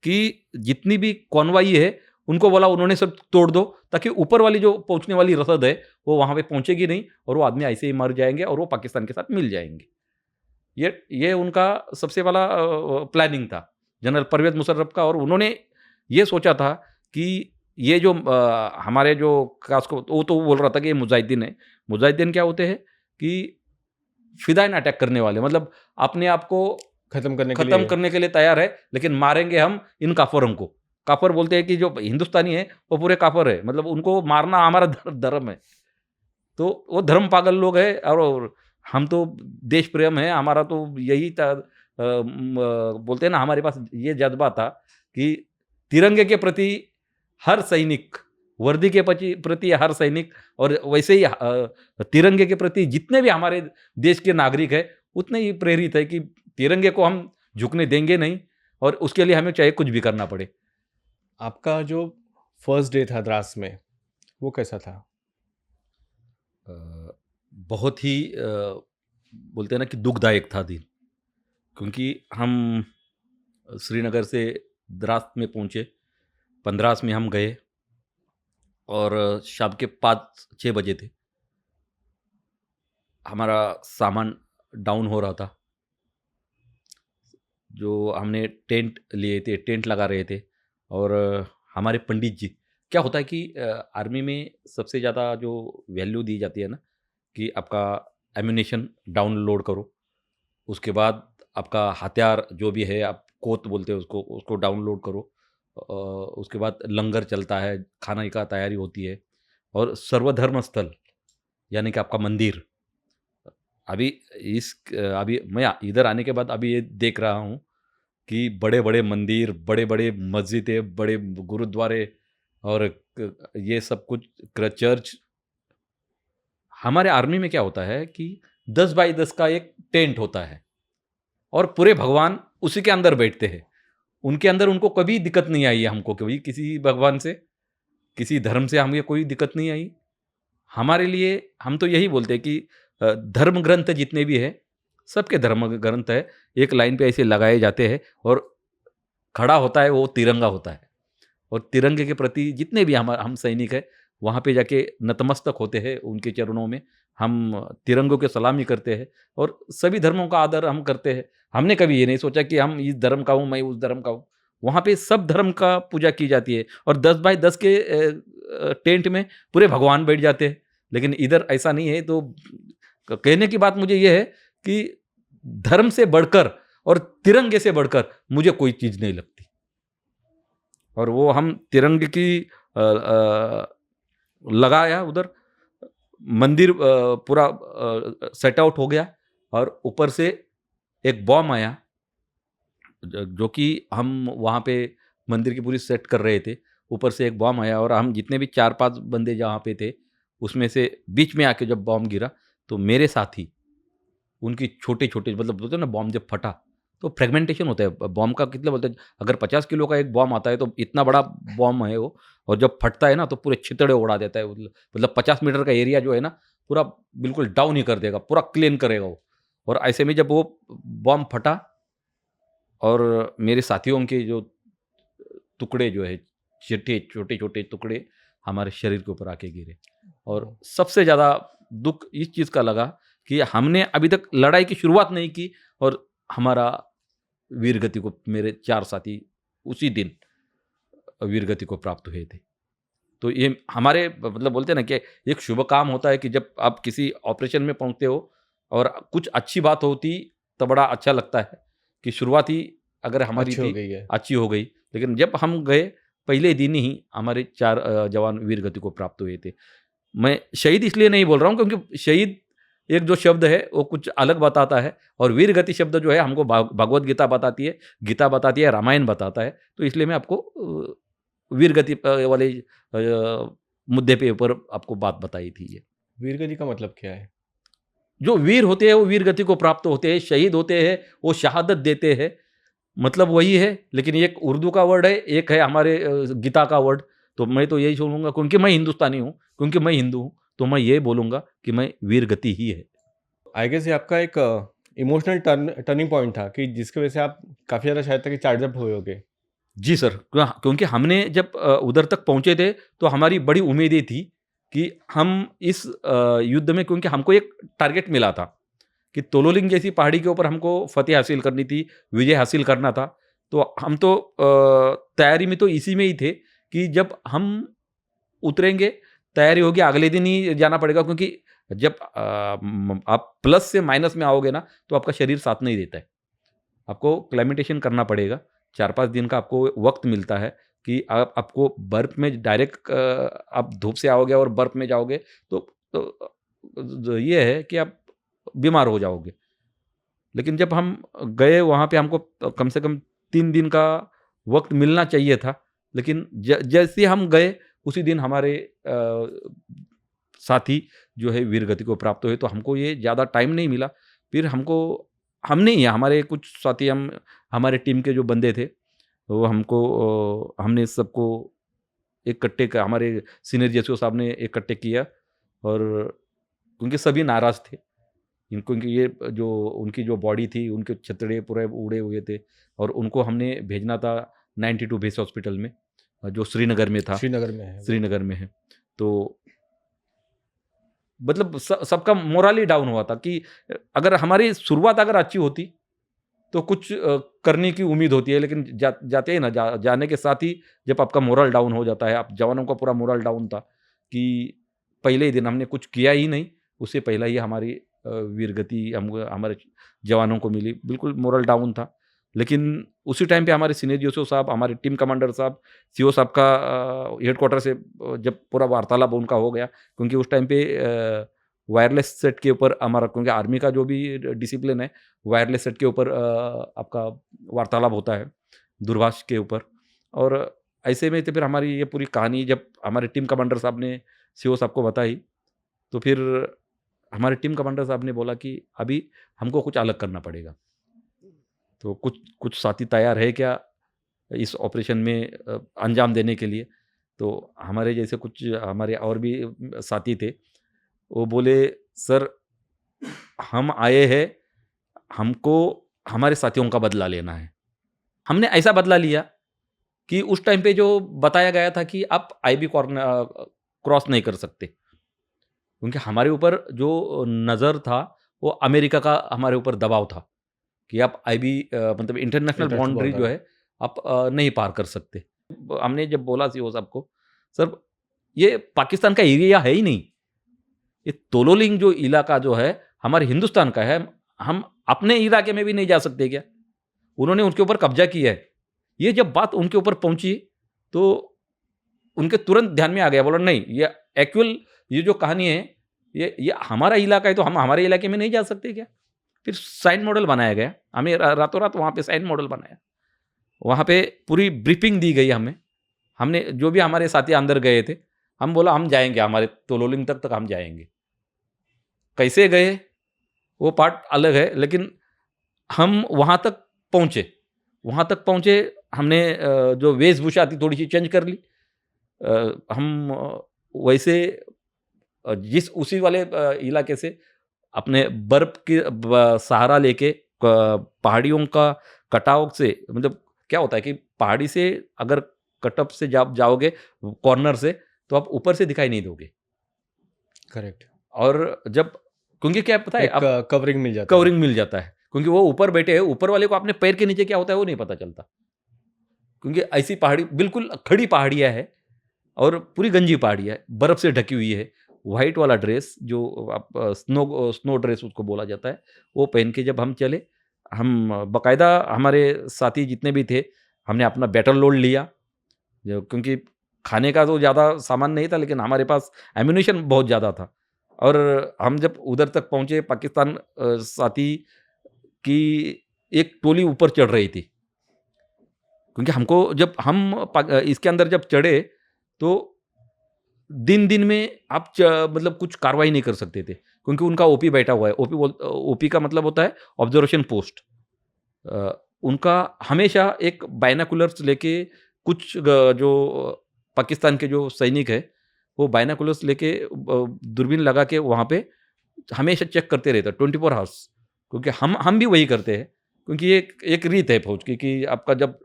कि जितनी भी कॉनवॉय है, उनको बोला उन्होंने सब तोड़ दो, ताकि ऊपर वाली जो पहुँचने वाली रसद है, वो वहाँ पे पहुँचेगी नहीं, और वो आदमी ऐसे ही मर जाएँगे, और वो पाकिस्तान के साथ मिल जाएँगे। ये उनका सबसे बड़ा प्लानिंग था, जनरल परवेज़ मुशर्रफ का। और उन्होंने ये सोचा था कि ये जो हमारे जो खास को, वो तो बोल रहा था कि ये मुजाहिदीन है। मुजाहिदीन क्या होते हैं कि फ़िदायन अटैक करने वाले, मतलब अपने आप को खत्म करने के खत्म लिए? करने के लिए तैयार है, लेकिन मारेंगे हम इन काफ़रों को। काफ़र बोलते हैं कि जो हिंदुस्तानी है, वो पूरे काफ़र है, मतलब उनको मारना हमारा धर्म है। तो वो धर्म पागल लोग हैं, और हम तो देश प्रेम है, हमारा तो यही था, बोलते हैं ना, हमारे पास ये जज़्बा था कि तिरंगे के प्रति हर सैनिक, वर्दी के प्रति हर सैनिक, और वैसे ही तिरंगे के प्रति जितने भी हमारे देश के नागरिक हैं, उतने ही प्रेरित है कि तिरंगे को हम झुकने देंगे नहीं, और उसके लिए हमें चाहे कुछ भी करना पड़े। आपका जो फर्स्ट डे था द्रास में, वो कैसा था? अ, बहुत ही बोलते हैं ना कि दुखदायक था दिन, क्योंकि हम श्रीनगर से द्रास में पहुँचे, 15 में हम गए और शाम के 5-6 बजे थे। हमारा सामान डाउन हो रहा था। जो हमने टेंट लिए थे, टेंट लगा रहे थे और हमारे पंडित जी, क्या होता है कि आर्मी में सबसे ज़्यादा जो वैल्यू दी जाती है ना, कि आपका एम्यूनेशन डाउनलोड करो, उसके बाद आपका हथियार जो भी है, आप कोत बोलते हैं उसको, उसको डाउनलोड करो। उसके बाद लंगर चलता है, खाने का तैयारी होती है और सर्वधर्म स्थल यानी कि आपका मंदिर। अभी अभी मैं इधर आने के बाद अभी ये देख रहा हूँ कि बड़े-बड़े मंदिर, बड़े-बड़े मस्जिदें, बड़े गुरुद्वारे और ये सब कुछ चर्च। हमारे आर्मी में क्या होता है कि 10 बाई 10 का एक टेंट होता है और पूरे भगवान उसी के अंदर बैठते हैं। उनके अंदर उनको कभी दिक्कत नहीं आई है, हमको कभी किसी भगवान से, किसी धर्म से हमें कोई दिक्कत नहीं आई। हमारे लिए हम तो यही बोलते हैं कि धर्म ग्रंथ जितने भी हैं, सबके धर्म ग्रंथ है, एक लाइन पे ऐसे लगाए जाते हैं और खड़ा होता है वो तिरंगा होता है। और तिरंगे के प्रति जितने भी हम सैनिक हैं, वहाँ पे जाके नतमस्तक होते हैं उनके चरणों में। हम तिरंगों की सलामी करते हैं और सभी धर्मों का आदर हम करते हैं। हमने कभी ये नहीं सोचा कि हम इस धर्म का हूँ, मैं उस धर्म का हूँ। वहाँ पे सब धर्म का पूजा की जाती है और 10 बाई 10 के टेंट में पूरे भगवान बैठ जाते हैं। लेकिन इधर ऐसा नहीं है, तो कहने की बात मुझे ये है कि धर्म से बढ़कर और तिरंगे से बढ़कर मुझे कोई चीज़ नहीं लगती। और वो हम तिरंगे की लगाया उधर, मंदिर पूरा सेट आउट हो गया और ऊपर से एक बॉम्ब आया, जो कि हम वहाँ पे मंदिर की पूरी सेट कर रहे थे। ऊपर से एक बॉम्ब आया और हम जितने भी 4-5 बंदे जहाँ पे थे, उसमें से बीच में आके जब बॉम्ब गिरा, तो मेरे साथी उनकी छोटे-छोटे, मतलब बोलते हैं ना, बॉम्ब जब फटा तो फ्रेगमेंटेशन होता है। बॉम्ब का कितना बोलते हैं, अगर 50 किलो का एक बॉम्ब आता है तो इतना बड़ा बॉम्ब है वो, और जब फटता है ना तो पूरे छितड़े उड़ा देता है। मतलब 50 मीटर का एरिया जो है ना, पूरा बिल्कुल डाउन ही कर देगा, पूरा क्लीन करेगा वो। और ऐसे में जब वो बॉम्ब फटा और मेरे साथियों के जो टुकड़े जो है, छोटे-छोटे टुकड़े हमारे शरीर के ऊपर आके गिरे। और सबसे ज़्यादा दुःख इस चीज़ का लगा कि हमने अभी तक लड़ाई की शुरुआत नहीं की और हमारा वीरगति को, मेरे 4 साथी उसी दिन वीरगति को प्राप्त हुए थे। तो ये हमारे मतलब बोलते हैं ना कि एक शुभ काम होता है कि जब आप किसी ऑपरेशन में पहुँचते हो और कुछ अच्छी बात होती तो बड़ा अच्छा लगता है कि शुरुआत ही अगर हमारी अच्छी हो थी, गई है। अच्छी हो गई। लेकिन जब हम गए, पहले दिन ही हमारे 4 जवान वीरगति को प्राप्त हुए थे। मैं शहीद इसलिए नहीं बोल रहा हूँ क्योंकि शहीद एक जो शब्द है वो कुछ अलग बताता है और वीरगति शब्द जो है हमको भगवत गीता बताती है, गीता बताती है, रामायण बताता है। तो इसलिए मैं आपको वीरगति वाले मुद्दे पे ऊपर आपको बात बताई थी ये। वीरगति का मतलब क्या है? जो वीर होते हैं वो वीरगति को प्राप्त होते हैं, शहीद होते हैं वो शहादत देते हैं, मतलब वही है। लेकिन एक उर्दू का वर्ड है, एक है हमारे गीता का वर्ड। तो मैं तो यही बोलूँगा, क्योंकि मैं हिंदुस्तानी हूँ, क्योंकि मैं हिंदू हूँ, तो मैं ये बोलूँगा कि मैं वीरगति ही है। आई गेस ये आपका एक इमोशनल टर्निंग पॉइंट था कि जिसकी वजह से आप काफ़ी ज़्यादा शायद तक चार्ज अप हुए होगे। जी सर, क्योंकि हमने जब उधर तक पहुँचे थे, तो हमारी बड़ी उम्मीदें थी कि हम इस युद्ध में, क्योंकि हमको एक टारगेट मिला था कि तोलोलिंग जैसी पहाड़ी के ऊपर हमको फ़तेह हासिल करनी थी, विजय हासिल करना था। तो हम तो तैयारी में तो इसी में ही थे कि जब हम उतरेंगे, तैयारी होगी, अगले दिन ही जाना पड़ेगा, क्योंकि जब आप प्लस से माइनस में आओगे ना, तो आपका शरीर साथ नहीं देता है। आपको क्लाइमेटेशन करना पड़ेगा। 4-5 दिन का आपको वक़्त मिलता है कि आपको बर्फ़ में डायरेक्ट आप धूप से आओगे और बर्फ़ में जाओगे तो ये है कि आप बीमार हो जाओगे। लेकिन जब हम गए वहाँ पे, हमको कम से कम 3 दिन का वक़्त मिलना चाहिए था। लेकिन जैसे ही हम गए, उसी दिन हमारे साथी जो है वीरगति को प्राप्त हुए। तो हमको ये ज़्यादा टाइम नहीं मिला। फिर हमने ही, हमारे कुछ साथी, हमारे टीम के जो बंदे थे, वो हमने सबको इकट्ठे क हमारे सीनियर जेसो साहब ने इकट्ठे किया। और क्योंकि सभी नाराज़ थे। क्योंकि ये जो उनकी जो बॉडी थी, उनके छतड़े पूरे उड़े हुए थे और उनको हमने भेजना था 92 बेस हॉस्पिटल में। जो श्रीनगर में था, श्रीनगर में है वो। श्रीनगर में है। तो मतलब सबका मोरल ही डाउन हुआ था कि अगर हमारी शुरुआत अगर अच्छी होती तो कुछ करने की उम्मीद होती है, लेकिन जाते ही ना जाने के साथ ही जब आपका मोरल डाउन हो जाता है, आप जवानों का पूरा मोरल डाउन था कि पहले ही दिन हमने कुछ किया ही नहीं, उससे पहला ही हमारी वीरगति हमारे जवानों को मिली, बिल्कुल मोरल डाउन था। लेकिन उसी टाइम पे हमारे सीनियर जीओ साहब, हमारे टीम कमांडर साहब, सीओ साहब का हेडक्वार्टर से जब पूरा वार्तालाप उनका हो गया, क्योंकि उस टाइम पे वायरलेस सेट के ऊपर हमारा, क्योंकि आर्मी का जो भी डिसिप्लिन है वायरलेस सेट के ऊपर आपका वार्तालाप होता है, दूरभाष के ऊपर। और ऐसे में तो फिर हमारी ये पूरी कहानी जब हमारे टीम कमांडर साहब ने सीओ साहब को बताई, तो फिर हमारे टीम कमांडर साहब ने बोला कि अभी हमको कुछ अलग करना पड़ेगा। तो कुछ कुछ साथी तैयार है क्या इस ऑपरेशन में अंजाम देने के लिए? तो हमारे जैसे कुछ हमारे और भी साथी थे, वो बोले, सर हम आए हैं, हमको हमारे साथियों का बदला लेना है। हमने ऐसा बदला लिया कि उस टाइम पे जो बताया गया था कि आप आईबी क्रॉस नहीं कर सकते, क्योंकि हमारे ऊपर जो नज़र था वो अमेरिका का हमारे ऊपर दबाव था कि आप आईबी मतलब इंटरनेशनल इंटरनेशनल बाउंड्री जो बॉर्डर। है आप नहीं पार कर सकते। हमने जब बोला सीओ साहब को, सर ये पाकिस्तान का एरिया है ही नहीं, ये तोलोलिंग जो इलाका जो है हमारे हिंदुस्तान का है, हम अपने इलाके में भी नहीं जा सकते क्या? उन्होंने उनके ऊपर कब्जा किया है। ये जब बात उनके ऊपर पहुंची तो उनके तुरंत ध्यान में आ गया, बोला नहीं, ये एक्चुअल ये जो कहानी है ये हमारा इलाका है, तो हम हमारे इलाके में नहीं जा सकते क्या? फिर साइन मॉडल बनाया गया, हमें रातों रात वहाँ पे साइन मॉडल बनाया, वहाँ पे पूरी ब्रीफिंग दी गई हमें। हमने जो भी हमारे साथी अंदर गए थे, हम बोला हम जाएंगे, हमारे तोलोलिंग तक हम जाएंगे। कैसे गए वो पार्ट अलग है, लेकिन हम वहाँ तक पहुँचे। वहाँ तक पहुँचे, हमने जो वेशभूषा थी थोड़ी-सी चेंज कर ली। हम वैसे जिस उसी वाले इलाके से अपने बर्फ़ के सहारा लेके पहाड़ियों का कटाव से, मतलब क्या होता है कि पहाड़ी से अगर कटअप से जाओगे कॉर्नर से, तो आप ऊपर से दिखाई नहीं दोगे। करेक्ट। और जब, क्योंकि क्या पता है, एक आप कवरिंग मिल जाता है। कवरिंग मिल जाता है, क्योंकि वो ऊपर बैठे हैं, ऊपर वाले को अपने पैर के नीचे क्या होता है वो नहीं पता चलता, क्योंकि ऐसी पहाड़ी बिल्कुल खड़ी पहाड़ियाँ है और पूरी गंजी पहाड़ियाँ है, बर्फ से ढकी हुई है। व्हाइट वाला ड्रेस जो आप स्नो ड्रेस उसको बोला जाता है, वो पहन के जब हम चले, हम बाकायदा हमारे साथी जितने भी थे, हमने अपना बैटल लोड लिया, क्योंकि खाने का तो ज़्यादा सामान नहीं था, लेकिन हमारे पास एम्यूनेशन बहुत ज़्यादा था। और हम जब उधर तक पहुँचे, पाकिस्तान साथी की एक टोली ऊपर चढ़ रही थी, क्योंकि हमको जब हम इसके अंदर जब चढ़े, तो दिन-दिन में आप मतलब कुछ कार्रवाई नहीं कर सकते थे, क्योंकि उनका ओपी बैठा हुआ है। ओपी का मतलब होता है ऑब्जर्वेशन पोस्ट। उनका हमेशा एक बायनोकुलर्स लेके कुछ जो पाकिस्तान के जो सैनिक हैं, वो बायनोकुलर्स लेके दूरबीन लगा के वहाँ पे हमेशा चेक करते रहते हैं 24 हॉर्स, क्योंकि हम भी वही करते हैं, क्योंकि ये एक एक रीत है फौज की कि आपका जब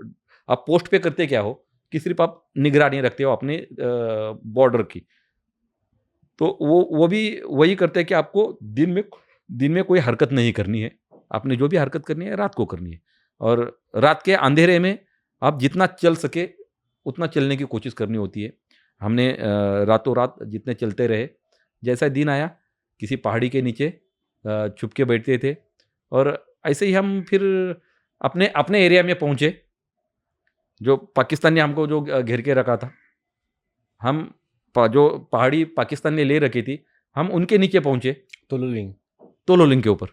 आप पोस्ट पे करते क्या हो कि सिर्फ आप निगरानी रखते हो अपने बॉर्डर की, तो वो भी वही करते हैं कि आपको दिन में कोई हरकत नहीं करनी है, आपने जो भी हरकत करनी है रात को करनी है, और रात के अंधेरे में आप जितना चल सके उतना चलने की कोशिश करनी होती है। हमने रातों रात जितने चलते रहे, जैसा दिन आया किसी पहाड़ी के नीचे छुप के बैठते थे, और ऐसे ही हम फिर अपने अपने एरिया में पहुँचे, जो पाकिस्तान ने हमको जो घेर के रखा था। हम जो पहाड़ी पाकिस्तान ने ले रखी थी, हम उनके नीचे पहुँचे, तोलोलिंग। तोलोलिंग के ऊपर।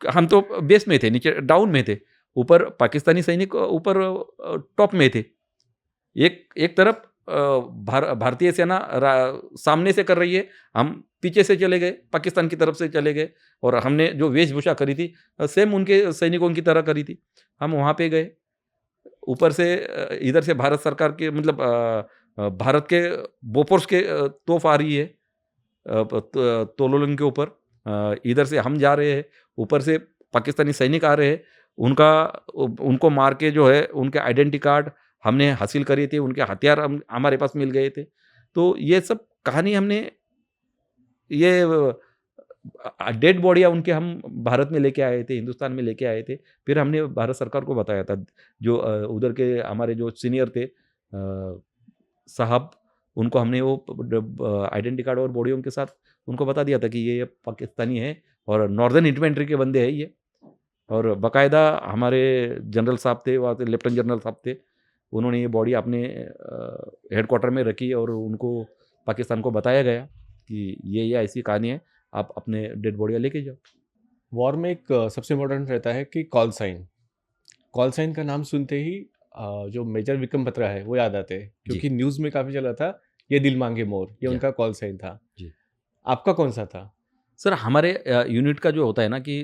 हम तो बेस में थे, नीचे डाउन में थे, ऊपर पाकिस्तानी सैनिक ऊपर टॉप में थे। एक एक तरफ भारतीय सेना सामने से कर रही है, हम पीछे से चले गए, पाकिस्तान की तरफ से चले गए, और हमने जो वेशभूषा करी थी सेम उनके सैनिकों की तरह करी थी। हम वहाँ पे गए, ऊपर से इधर से भारत सरकार के मतलब भारत के बोफोर्स के तोप आ रही है तोलोलिंग के ऊपर, इधर से हम जा रहे हैं, ऊपर से पाकिस्तानी सैनिक आ रहे हैं, उनको मार के जो है उनके आइडेंटिटी कार्ड, हमने हासिल करे थे, उनके हथियार हमारे पास मिल गए थे। तो ये सब कहानी हमने ये डेड बॉडियाँ उनके हम भारत में लेके आए थे, हिंदुस्तान में लेके आए थे। फिर हमने भारत सरकार को बताया था, जो उधर के हमारे जो सीनियर थे साहब, उनको हमने वो आइडेंटिटी कार्ड और बॉडियों के साथ उनको बता दिया था कि ये पाकिस्तानी है और नॉर्दर्न इन्फेंट्री के बंदे हैं ये। और बाकायदा हमारे जनरल साहब थे, वहाँ से लेफ्टिनेंट जनरल साहब थे, उन्होंने ये बॉडी अपने हेडक्वार्टर में रखी और उनको पाकिस्तान को बताया गया कि ये ऐसी कहानी है, आप अपने डेड बॉडियाँ लेके जाओ। वॉर में एक सबसे इम्पोर्टेंट रहता है कि कॉल साइन। कॉल साइन का नाम सुनते ही जो मेजर विक्रम बत्रा है वो याद आते हैं, क्योंकि न्यूज़ में काफ़ी चला था ये दिल मांगे मोर, ये जी। उनका कॉल साइन था। जी। आपका कौन सा था? सर हमारे यूनिट का जो होता है ना कि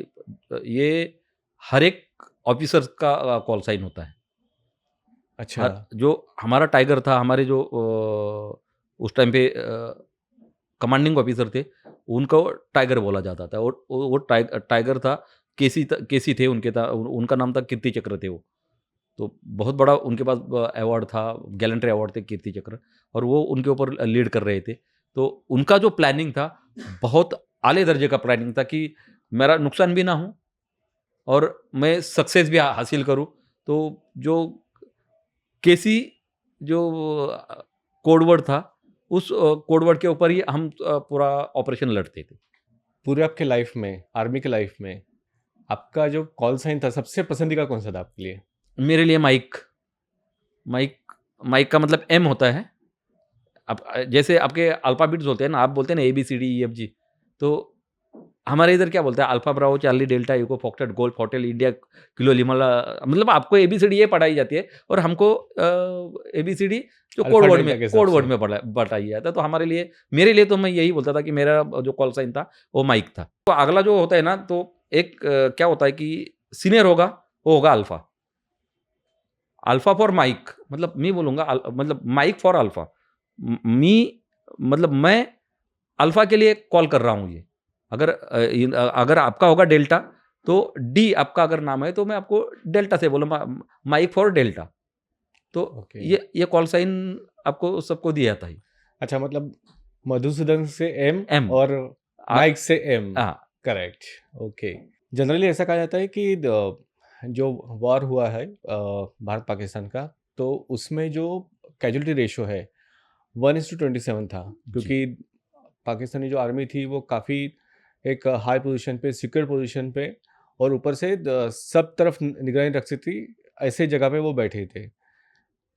ये हर एक ऑफिसर्स का कॉल साइन होता है। अच्छा। जो हमारा टाइगर था, हमारे जो उस टाइम पे कमांडिंग ऑफिसर थे, उनको टाइगर बोला जाता था। और वो टाइगर था, केसी थे उनके, था उनका नाम था कीर्ति चक्र थे वो। तो बहुत बड़ा उनके पास अवार्ड था, गैलेंट्री अवार्ड थे कीर्ति चक्र, और वो उनके ऊपर लीड कर रहे थे। तो उनका जो प्लानिंग था, बहुत आले दर्जे का प्लानिंग था कि मेरा नुकसान भी ना हो और मैं सक्सेस भी हासिल करूँ। तो जो केसी जो कोड वर्ड था, उस कोड वर्ड के ऊपर ही हम पूरा ऑपरेशन लड़ते थे। पूरे आपके लाइफ में, आर्मी के लाइफ में, आपका जो कॉल साइन था सबसे पसंदीदा कौन सा था आपके लिए? मेरे लिए माइक माइक माइक का मतलब एम होता है। अब जैसे आपके अल्फ़ाबेट्स होते हैं ना, आप बोलते हैं ना A, B, C, D, E, F, G. तो हमारे इधर क्या बोलते हैं, alpha, bravo, charlie, delta, echo, foxtrot, golf, hotel, India, kilo, lima, मतलब आपको ए, बी, सी, डी ये पढ़ाई जाती है और हमको ए, बी, सी, डी जो अल्फा डेल्टा के हिसाब कोड वर्ड से। में बताई जाता है। तो हमारे लिए, मेरे लिए तो मैं यही बोलता था कि मेरा जो कॉल साइन था, वो माइक था। तो अगला जो होता है ना, तो एक क्या होता है कि सीनियर होगा, वो होगा अल्फ़ा। अल्फा फॉर माइक, मतलब मैं बोलूँगा मतलब माइक फॉर अल्फा। मी मतलब मैं अल्फा के लिए कॉल कर रहा हूँ ये। अगर आपका होगा डेल्टा, तो डी आपका अगर नाम है, तो मैं आपको डेल्टा से बोलूँगा, माइक फॉर डेल्टा। तो ओके। ये कॉल साइन आपको सबको दिया था ही। अच्छा, मतलब मधुसूदन से एम एम और आ माइक से एम। हाँ, करेक्ट। ओके। जनरली ऐसा कहा जाता है कि जो वॉर हुआ है भारत पाकिस्तान का, तो उसमें जो कैजुअलिटी रेशो है 1:27 था, जी। क्योंकि पाकिस्तानी जो आर्मी थी वो काफ़ी एक हाई पोजीशन पे, सिक्योर पोजीशन पे, और ऊपर से सब तरफ निगरानी रख सकती ऐसे जगह पे वो बैठे थे।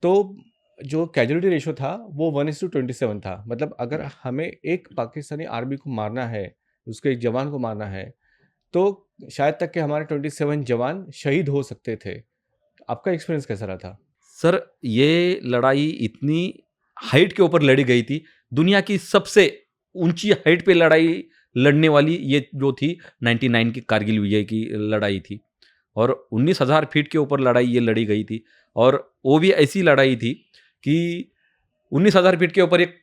तो जो कैजुअलिटी रेशो था वो 1:27 था। मतलब अगर हमें एक पाकिस्तानी आर्मी को मारना है, उसके एक जवान को मारना है, तो शायद तक कि हमारे 27 जवान शहीद हो सकते थे। आपका एक्सपीरियंस कैसा रहा था? सर ये लड़ाई इतनी हाइट के ऊपर लड़ी गई थी, दुनिया की सबसे ऊंची हाइट पे लड़ाई लड़ने वाली ये जो थी 99 की कारगिल विजय की लड़ाई थी। और 19,000 फीट के ऊपर लड़ाई ये लड़ी गई थी। और वो भी ऐसी लड़ाई थी कि 19,000 फीट के ऊपर एक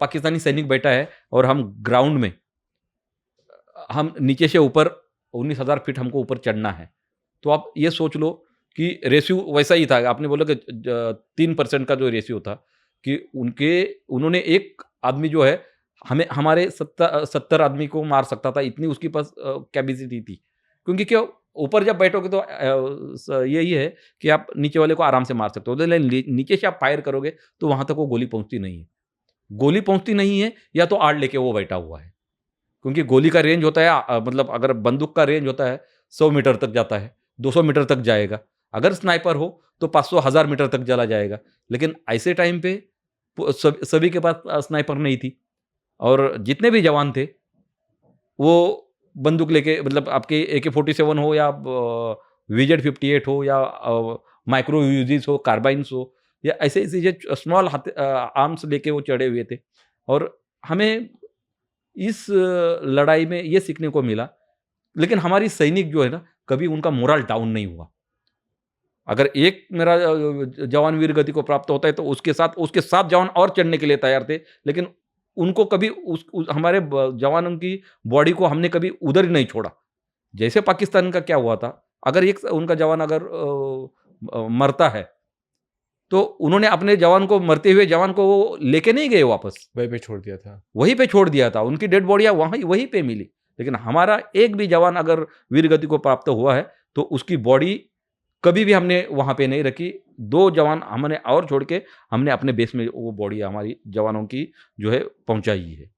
पाकिस्तानी सैनिक बैठा है और हम ग्राउंड में, हम नीचे से ऊपर 19,000 फीट हमको ऊपर चढ़ना है। तो आप ये सोच लो कि रेशियो वैसा ही था। आपने बोला कि 3% का जो रेशियो था, कि उन्होंने एक आदमी जो है, हमें हमारे 70 आदमी को मार सकता था, इतनी उसके पास कैपेसिटी थी। क्योंकि क्या, ऊपर जब बैठोगे तो यही है कि आप नीचे वाले को आराम से मार सकते हो, लेकिन नीचे से आप फायर करोगे तो वहां तक वो गोली पहुंचती नहीं है। गोली पहुंचती नहीं है, या तो आड़ लेके वो बैठा हुआ है। क्योंकि गोली का रेंज होता है, मतलब अगर बंदूक का रेंज होता है 100 मीटर तक जाता है, 200 मीटर तक जाएगा। अगर स्नाइपर हो तो 500 1000 मीटर तक चला जाएगा। लेकिन ऐसे टाइम पे सभी के पास स्नाइपर नहीं थी, और जितने भी जवान थे वो बंदूक लेके, मतलब आपके AK-47 हो या VZ-58 हो या माइक्रो यूजीज हो, कार्बाइन्स हो, या ऐसे ऐसे जो स्मॉल आर्म्स लेके वो चढ़े हुए थे। और हमें इस लड़ाई में ये सीखने को मिला, लेकिन हमारी सैनिक जो है ना, कभी उनका मोरल डाउन नहीं हुआ। अगर एक मेरा जवान वीर गति को प्राप्त होता है, तो उसके 7 जवान और चढ़ने के लिए तैयार थे, लेकिन उनको कभी हमारे जवानों की बॉडी को हमने कभी उधर ही नहीं छोड़ा। जैसे पाकिस्तान का क्या हुआ था, अगर एक उनका जवान अगर मरता है, तो उन्होंने अपने जवान को, मरते हुए जवान को वो लेके नहीं गए वापस, वहीं पे छोड़ दिया था। वहीं पे छोड़ दिया था। उनकी डेड बॉडियाँ वहीं पे मिली। लेकिन हमारा एक भी जवान अगर वीरगति को प्राप्त हुआ है, तो उसकी बॉडी कभी भी हमने वहाँ पे नहीं रखी। 2 जवान हमने और छोड़ के हमने अपने बेस में वो बॉडी हमारी जवानों की जो है पहुँचाई है।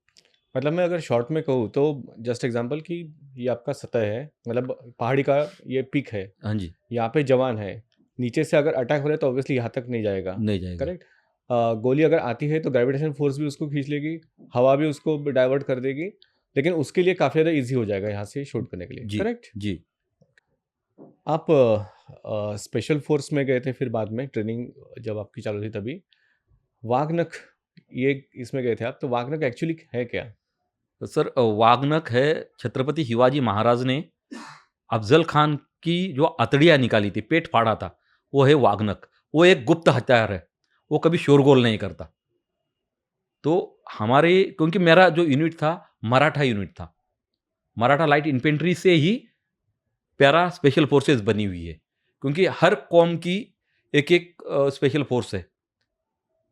मतलब मैं अगर शॉर्ट में कहूँ तो जस्ट एग्जांपल कि ये आपका सतह है, मतलब पहाड़ी का ये पीक है, हाँ जी, यहाँ पे जवान है, नीचे से अगर अटैक हो रहा है तो ऑब्वियसली यहाँ तक नहीं जाएगा, नहीं जाएगा। करेक्ट? गोली अगर आती है तो ग्रेविटेशन फोर्स भी उसको खींच लेगी, हवा भी उसको डाइवर्ट कर देगी, लेकिन उसके लिए काफ़ी ज़्यादा ईजी हो जाएगा यहाँ से शूट करने के लिए, जी, करेक्ट? जी। आप स्पेशल फोर्स में गए थे फिर बाद में ट्रेनिंग जब आपकी चालू थी तभी, वाघनख ये इसमें गए थे आप, तो वाघनख एक्चुअली है क्या? तो सर वागनक है, छत्रपति शिवाजी महाराज ने अफ़ज़ल खान की जो अतड़ियाँ निकाली थी, पेट फाड़ा था, वो है वागनक। वो एक गुप्त हथियार है, वो कभी शोरगुल नहीं करता। तो हमारे, क्योंकि मेरा जो यूनिट था, मराठा यूनिट था। मराठा लाइट इन्फेंट्री से ही पैरा स्पेशल फोर्सेस बनी हुई है, क्योंकि हर कौम की एक-एक स्पेशल फोर्स है।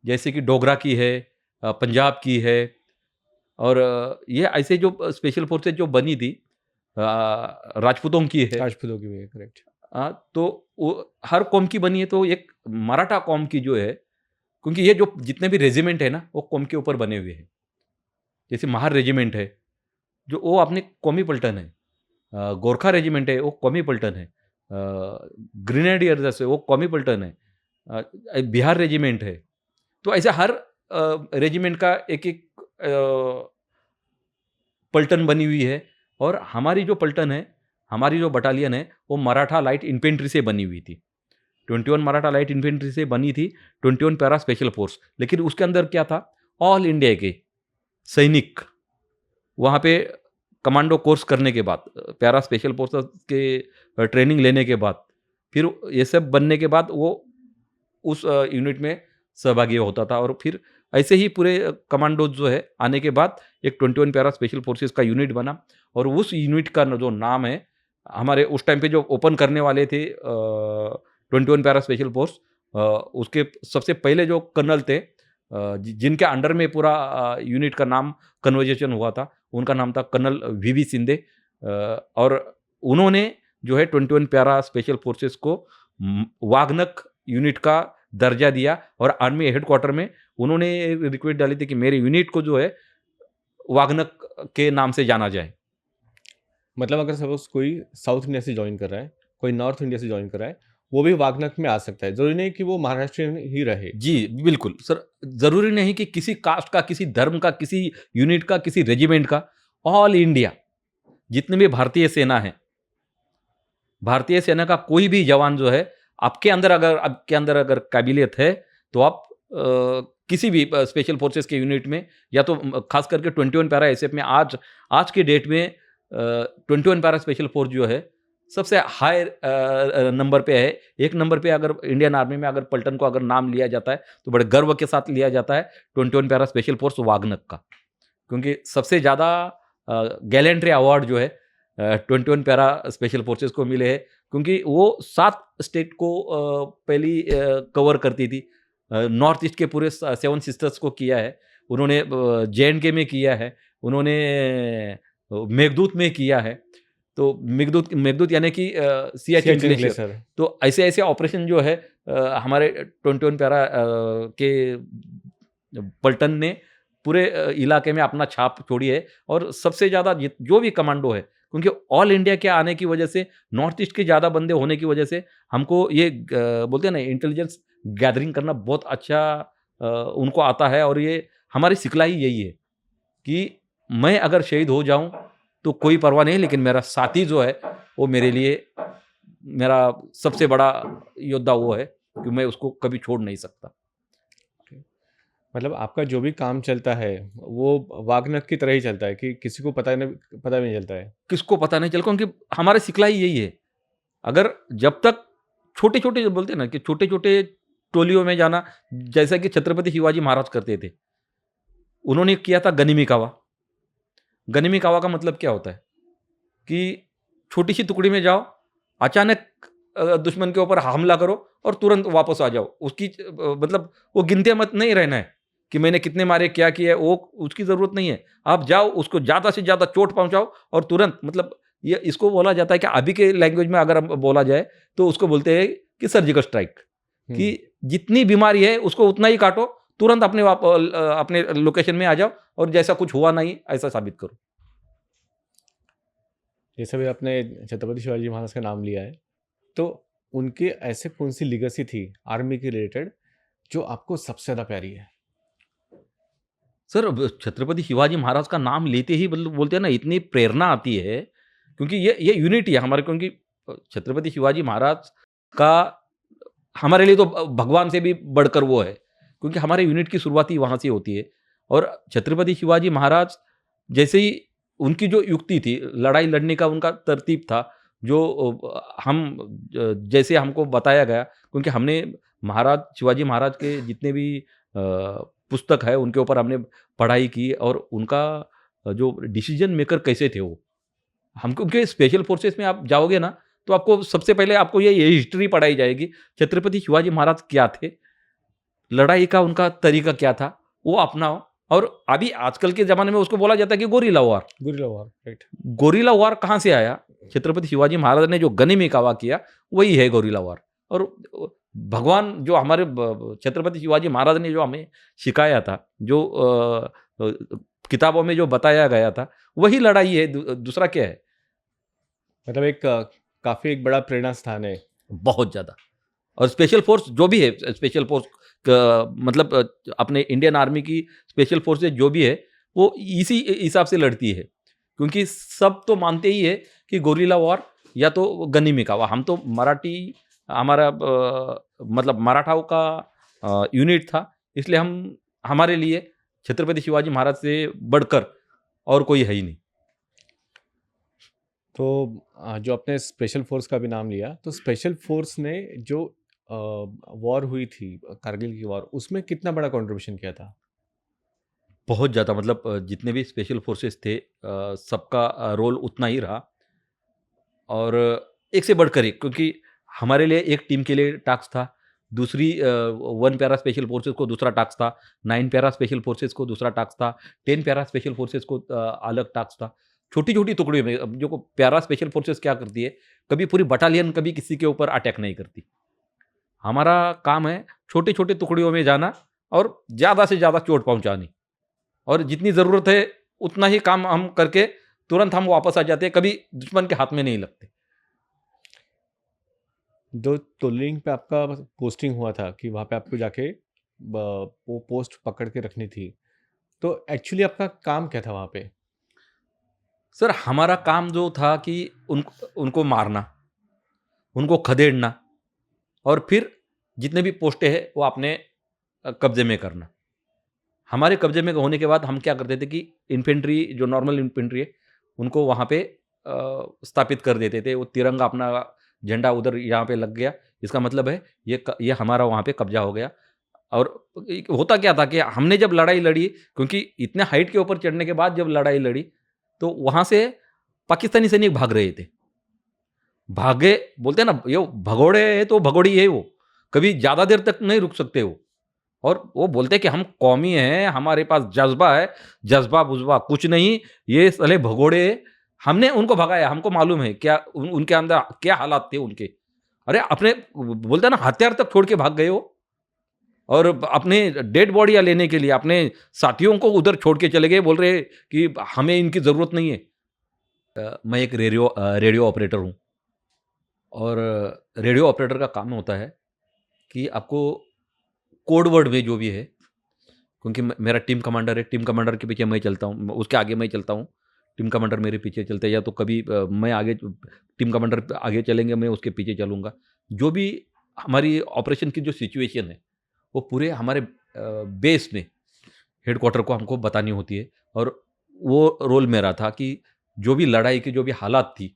जैसे कि डोगरा की है, पंजाब की है, और ये ऐसे जो स्पेशल फोर्सेस जो बनी थी, राजपूतों की है। राजपूतों की भी है, करेक्ट। तो वो हर कौम की बनी है, तो एक मराठा कौम की जो है, क्योंकि ये जो जितने भी रेजिमेंट है ना, वो कौम के ऊपर बने हुए हैं। जैसे महार रेजिमेंट है, जो वो अपने कौमी पलटन है। गोरखा रेजिमेंट है, वो कौमी पलटन है। ग्रेनेडियर्स है, वो कौमी पलटन है। बिहार रेजिमेंट है। तो ऐसे हर रेजिमेंट का एक-एक पलटन बनी हुई है, और हमारी जो पलटन है, हमारी जो बटालियन है, वो मराठा लाइट इन्फेंट्री से बनी हुई थी। 21 मराठा लाइट इन्फेंट्री से बनी थी, 21 पैरा स्पेशल फोर्स। लेकिन उसके अंदर क्या था, ऑल इंडिया के सैनिक वहाँ पे कमांडो कोर्स करने के बाद, पैरा स्पेशल फोर्सेस के ट्रेनिंग लेने के बाद, फिर ये सब बनने के बाद वो उस यूनिट में सहभागी होता था, और फिर ऐसे ही पूरे कमांडोज जो है आने के बाद एक 21 पैरा स्पेशल फोर्सेस का यूनिट बना। और उस यूनिट का जो नाम है, हमारे उस टाइम पे जो ओपन करने वाले थे 21 पैरा स्पेशल फोर्स, उसके सबसे पहले जो कर्नल थे, जिनके अंडर में पूरा यूनिट का नाम कन्वर्जेशन हुआ था, उनका नाम था कर्नल वीवी सिंधे। और उन्होंने जो है 21 पैरा स्पेशल फोर्सेस को वागनक यूनिट का दर्जा दिया, और आर्मी हेडक्वार्टर में उन्होंने रिक्वेस्ट डाली थी कि मेरे यूनिट को जो है वागनक के नाम से जाना जाए। मतलब अगर सपोज कोई साउथ इंडिया से ज्वाइन कर रहा है, कोई नॉर्थ इंडिया से ज्वाइन कर रहा है, वो भी वाघनख में आ सकता है, ज़रूरी नहीं कि वो महाराष्ट्रियन ही रहे। जी, बिल्कुल सर, ज़रूरी नहीं कि किसी कास्ट का, किसी धर्म का, किसी यूनिट का, किसी रेजिमेंट का, ऑल इंडिया जितने भी भारतीय सेना है, भारतीय सेना का कोई भी जवान जो है, आपके अंदर अगर काबिलियत है, तो आप किसी भी स्पेशल फोर्सेस के यूनिट में, या तो खास करके 21 पैरा एसएफ में, आज के डेट में 21 पैरा स्पेशल फोर्स जो है, सबसे हाई नंबर पे है। एक नंबर पे अगर इंडियन आर्मी में अगर पलटन को अगर नाम लिया जाता है, तो बड़े गर्व के साथ लिया जाता है 21 पैरा स्पेशल फोर्स वागनक का, क्योंकि सबसे ज़्यादा गैलेंट्री अवार्ड जो है 21 पैरा स्पेशल फोर्सेस को मिले हैं, क्योंकि वो 7 स्टेट को पहली कवर करती थी। नॉर्थ ईस्ट के पूरे 7 सिस्टर्स को किया है उन्होंने, जे&के में किया है उन्होंने, मेघदूत में किया है। तो मेघदूत मेघदूत यानी कि सियाचिन सियाचिन ग्लेशियर। ग्लेशियर। तो ऐसे-ऐसे ऑपरेशन जो है हमारे 21 पैरा के पलटन ने पूरे इलाके में अपना छाप छोड़ी है। और सबसे ज़्यादा जो भी कमांडो है, क्योंकि ऑल इंडिया के आने की वजह से, नॉर्थ ईस्ट के ज़्यादा बंदे होने की वजह से, हमको ये बोलते हैं ना, इंटेलिजेंस गैदरिंग करना बहुत अच्छा उनको आता है। और ये हमारी सिखलाई यही है कि मैं अगर शहीद हो जाऊं तो कोई परवाह नहीं, लेकिन मेरा साथी जो है, वो मेरे लिए मेरा सबसे बड़ा योद्धा वो है, कि मैं उसको कभी छोड़ नहीं सकता। मतलब आपका जो भी काम चलता है, वो वाघनख की तरह ही चलता है कि किसी को पता भी नहीं चलता है। किसको पता नहीं चल, क्योंकि हमारी सिखलाई यही है। अगर जब तक छोटे-छोटे, जो बोलते हैं ना कि छोटे-छोटे टोलियों में जाना, जैसा कि छत्रपति शिवाजी महाराज करते थे। उन्होंने किया था गनिमी कावा। गनिमी कावा का मतलब क्या होता है कि छोटी सी टुकड़ी में जाओ, अचानक दुश्मन के ऊपर हमला करो और तुरंत वापस आ जाओ। उसकी मतलब वो गिनते मत नहीं रहना है कि मैंने कितने मारे, क्या किया है, वो उसकी ज़रूरत नहीं है। आप जाओ, उसको ज़्यादा से ज़्यादा चोट पहुँचाओ और तुरंत मतलब ये इसको बोला जाता है कि अभी के लैंग्वेज में अगर हम बोला जाए, तो उसको बोलते हैं कि सर्जिकल स्ट्राइक, कि हुँ। जितनी बीमारी है उसको उतना ही काटो, तुरंत अपने लोकेशन में आ जाओ और जैसा कुछ हुआ नहीं ऐसा साबित करो। जैसे भी आपने छत्रपति शिवाजी महाराज का नाम लिया है, तो उनके ऐसे कौन-सी लेगेसी थी आर्मी के रिलेटेड जो आपको सबसे ज़्यादा प्यारी है? सर, अब छत्रपति शिवाजी महाराज का नाम लेते ही मतलब बोलते हैं ना, इतनी प्रेरणा आती है, क्योंकि ये यूनिटी है हमारे, क्योंकि छत्रपति शिवाजी महाराज का हमारे लिए तो भगवान से भी बढ़कर वो है, क्योंकि हमारे यूनिट की शुरुआत ही वहाँ से होती है। और छत्रपति शिवाजी महाराज जैसे ही उनकी जो युक्ति थी, लड़ाई लड़ने का उनका तरतीब था, जो जैसे हमको बताया गया, क्योंकि हमने महाराज शिवाजी महाराज के जितने भी पुस्तक है उनके ऊपर हमने पढ़ाई की, और उनका जो डिसीजन मेकर कैसे थे वो, हमको क्योंकि स्पेशल फोर्सेस में आप जाओगे ना, तो आपको सबसे पहले आपको ये हिस्ट्री पढ़ाई जाएगी, छत्रपति शिवाजी महाराज क्या थे, लड़ाई का उनका तरीका क्या था, वो अपनाओ। और अभी आजकल के ज़माने में उसको बोला जाता है कि gorilla war. Guerrilla war, right. Gorilla war कहाँ से आया? छत्रपति शिवाजी महाराज ने जो गनी में कावा किया, वही है गोरिल्ला वॉर। और भगवान जो हमारे छत्रपति शिवाजी महाराज ने जो हमें सिखाया था, जो किताबों में जो बताया गया था, वही लड़ाई है, दूसरा क्या है? मतलब एक काफ़ी एक बड़ा प्रेरणा स्थान है। बहुत ज़्यादा। और स्पेशल फोर्स जो भी है, स्पेशल फोर्स मतलब अपने इंडियन आर्मी की स्पेशल फोर्सेज जो भी है, वो इसी हिसाब से लड़ती है, क्योंकि सब तो मानते ही है कि गोरिल्ला वॉर या तो गनी में कावा। हम तो मराठी, हमारा मतलब मराठाओं का यूनिट था, इसलिए हम हमारे लिए छत्रपति शिवाजी महाराज से बढ़कर और कोई है ही नहीं। तो जो आपने स्पेशल फ़ोर्स का भी नाम लिया, तो स्पेशल फ़ोर्स ने जो वॉर हुई थी, कारगिल की वॉर, उसमें कितना बड़ा कंट्रीब्यूशन किया था? बहुत ज़्यादा, मतलब जितने भी स्पेशल फोर्सेस थे, सबका रोल उतना ही रहा। और एक से बढ़कर एक, क्योंकि हमारे लिए एक टीम के लिए टास्क था, दूसरी 1 पैरा स्पेशल फोर्सेस को दूसरा टास्क था, 9 पैरा स्पेशल फोर्सेस को दूसरा टास्क था, 10 पैरा स्पेशल फोर्सेस को अलग टास्क था। छोटी-छोटी टुकड़ियों में, अब जो को पैरा स्पेशल फोर्सेस क्या करती है, कभी पूरी बटालियन कभी किसी के ऊपर अटैक नहीं करती। हमारा काम है छोटे-छोटे टुकड़ियों में जाना और ज़्यादा से ज़्यादा चोट पहुँचानी, और जितनी ज़रूरत है उतना ही काम हम करके तुरंत हम वापस आ जाते हैं, कभी दुश्मन के हाथ में नहीं लगते। जो तुरलिंग पे आपका पोस्टिंग हुआ था कि वहाँ पे आपको जाके वो पोस्ट पकड़ के रखनी थी, तो एक्चुअली आपका काम क्या था वहाँ पे? सर, हमारा काम जो था कि उनको मारना, उनको खदेड़ना, और फिर जितने भी पोस्टें हैं वो अपने कब्जे में करना। हमारे कब्जे में होने के बाद हम क्या करते थे कि इन्फेंट्री, जो नॉर्मल इन्फेंट्री है, उनको वहाँ पे स्थापित कर देते थे। वो तिरंगा, अपना झंडा उधर यहाँ पे लग गया, इसका मतलब है ये हमारा वहाँ पे कब्जा हो गया। और एक होता क्या था कि हमने जब लड़ाई लड़ी, क्योंकि इतने हाइट के ऊपर चढ़ने के बाद जब लड़ाई लड़ी, तो वहाँ से पाकिस्तानी सैनिक भाग रहे थे। भागे, बोलते हैं ना, ये भगोड़े है तो भगोड़ी है वो, कभी ज़्यादा देर तक नहीं रुक सकते वो। और वो बोलते हैं कि हम कौमी हैं, हमारे पास जज़्बा है, जज़्बा-बुज़्बा कुछ नहीं, ये साले भगोड़े हैं। हमने उनको भगाया, हमको मालूम है क्या उनके अंदर क्या हालात थे उनके। अरे अपने, बोलते हैं ना, हथियार तक छोड़ के भाग गए वो, और अपने डेड बॉडियाँ लेने के लिए अपने साथियों को उधर छोड़ के चले गए, बोल रहे कि हमें इनकी ज़रूरत नहीं है। मैं एक रेडियो ऑपरेटर हूँ, और रेडियो ऑपरेटर का काम होता है कि आपको कोड वर्ड में जो भी है, क्योंकि मेरा टीम कमांडर है, टीम कमांडर के पीछे मैं चलता हूँ, उसके आगे मैं चलता हूँ, टीम कमांडर मेरे पीछे चलते हैं, या तो कभी मैं आगे, टीम कमांडर आगे चलेंगे, मैं उसके पीछे चलूँगा। जो भी हमारी ऑपरेशन की जो सिचुएशन है, वो पूरे हमारे बेस में, हेडक्वार्टर को हमको बतानी होती है। और वो रोल मेरा था कि जो भी लड़ाई की जो भी हालात थी,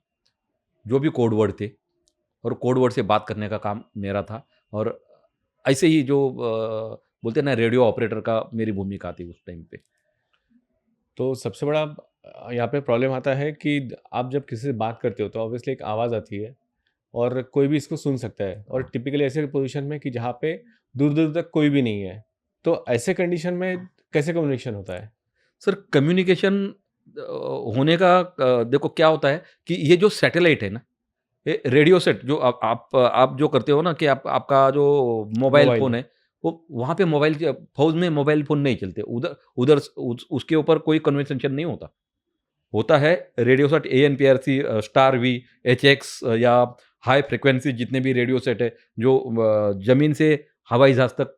जो भी कोड वर्ड थे, और कोड वर्ड से बात करने का काम मेरा था। और ऐसे ही जो बोलते हैं ना, रेडियो ऑपरेटर का मेरी भूमिका थी उस टाइम पे। तो सबसे बड़ा यहाँ पे प्रॉब्लम आता है कि आप जब किसी से बात करते हो तो ऑब्वियसली एक आवाज़ आती है, और कोई भी इसको सुन सकता है, और टिपिकली ऐसे पोजीशन में कि जहाँ पे दूर दूर तक कोई भी नहीं है, तो ऐसे कंडीशन में कैसे कम्युनिकेशन होता है? सर कम्युनिकेशन होने का देखो क्या होता है कि ये जो सैटेलाइट है ना, ये रेडियो सेट जो आप जो करते हो ना कि आपका जो मोबाइल मोबाइल। फ़ोन है, वो वहाँ पे फ़ौज में मोबाइल फ़ोन नहीं चलते। उधर उधर उसके ऊपर कोई कन्वर्सेशन नहीं होता। होता है radio set ANPRC, star V, HX या हाई फ्रीक्वेंसी जितने भी रेडियो सेट है जो ज़मीन से हवाई जहाज़ तक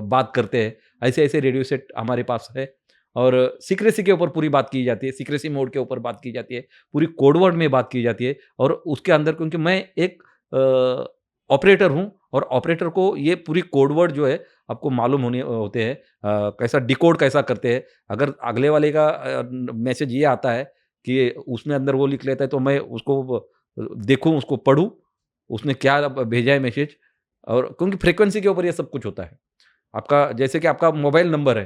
बात करते हैं, ऐसे-ऐसे रेडियो सेट हमारे पास है। और सीक्रेसी के ऊपर पूरी बात की जाती है, सीक्रेसी मोड के ऊपर बात की जाती है, पूरी कोड वर्ड में बात की जाती है और उसके अंदर क्योंकि मैं एक ऑपरेटर हूँ और ऑपरेटर को ये पूरी कोड वर्ड जो है आपको मालूम होते हैं, कैसा डिकोड कैसा करते हैं। अगर अगले वाले का मैसेज ये आता है कि उसमें अंदर वो लिख लेता है तो मैं उसको देखूँ, उसको पढ़ूँ, उसने क्या भेजा है मैसेज। और क्योंकि फ्रीक्वेंसी के ऊपर ये सब कुछ होता है। आपका जैसे कि आपका मोबाइल नंबर है,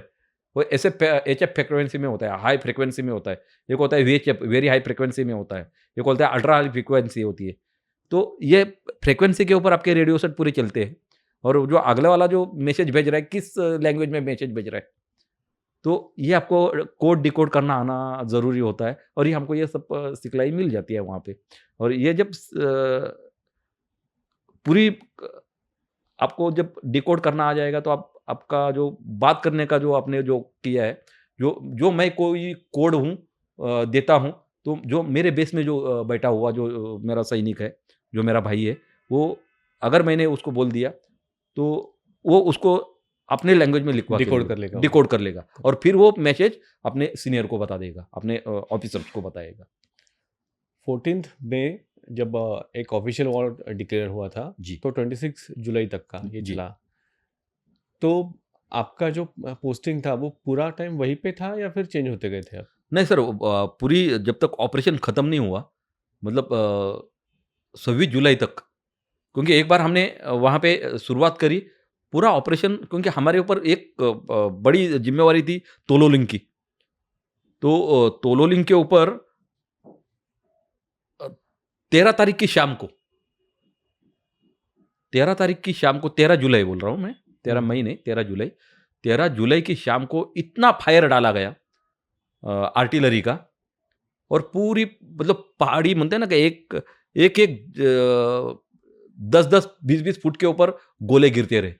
वो ऐसे एचएफ फ्रीक्वेंसी में होता है, हाई फ्रीक्वेंसी में होता है। एक होता है वीएचएफ, वेरी हाई फ्रीक्वेंसी में होता है। एक होता है अल्ट्रा हाई फ्रीक्वेंसी होती है। तो ये फ्रीक्वेंसी के ऊपर आपके रेडियो सेट पूरे चलते हैं और जो अगला वाला जो मैसेज भेज रहा है, किस लैंग्वेज में मैसेज भेज रहा है। तो ये आपको कोड डिकोड करना आना ज़रूरी होता है और ये हमको ये सब सिखलाई मिल जाती है वहाँ पे। और ये जब पूरी आपको जब डिकोड करना आ जाएगा तो आपका जो बात करने का जो आपने जो किया है, जो जो मैं कोई कोड हूँ देता हूँ, तो जो मेरे बेस में जो बैठा हुआ जो मेरा सैनिक है, जो मेरा भाई है, वो अगर मैंने उसको बोल दिया, तो वो उसको अपने लैंग्वेज में लिखवा के डिकोड कर लेगा वो। डिकोड कर लेगा और फिर वो मैसेज अपने सीनियर को बता देगा, अपने ऑफिसर्स को बताएगा। 14th मई जब एक ऑफिशियल वॉर डिक्लेयर हुआ था, जी, तो 26 जुलाई तक का ये जी। चला। तो आपका जो पोस्टिंग था वो पूरा टाइम वहीं पे था या फिर चेंज होते गए थे आप? नहीं सर, पूरी जब तक ऑपरेशन खत्म नहीं हुआ, मतलब 26 जुलाई तक, क्योंकि एक बार हमने वहाँ पे शुरुआत करी, पूरा ऑपरेशन क्योंकि हमारे ऊपर एक बड़ी ज़िम्मेवारी थी तोलोलिंग की। तो तोलोलिंग के ऊपर अ, 13 तारीख की शाम को 13 तारीख की शाम को 13 जुलाई बोल रहा हूँ मैं, 13 हुँ। मई नहीं 13 जुलाई। 13 जुलाई की शाम को इतना फायर डाला गया आर्टिलरी का और पूरी मतलब पहाड़ी म्हणते हैं ना कि एक-एक 10-10, 20-20 फुट के ऊपर गोले गिरते रहे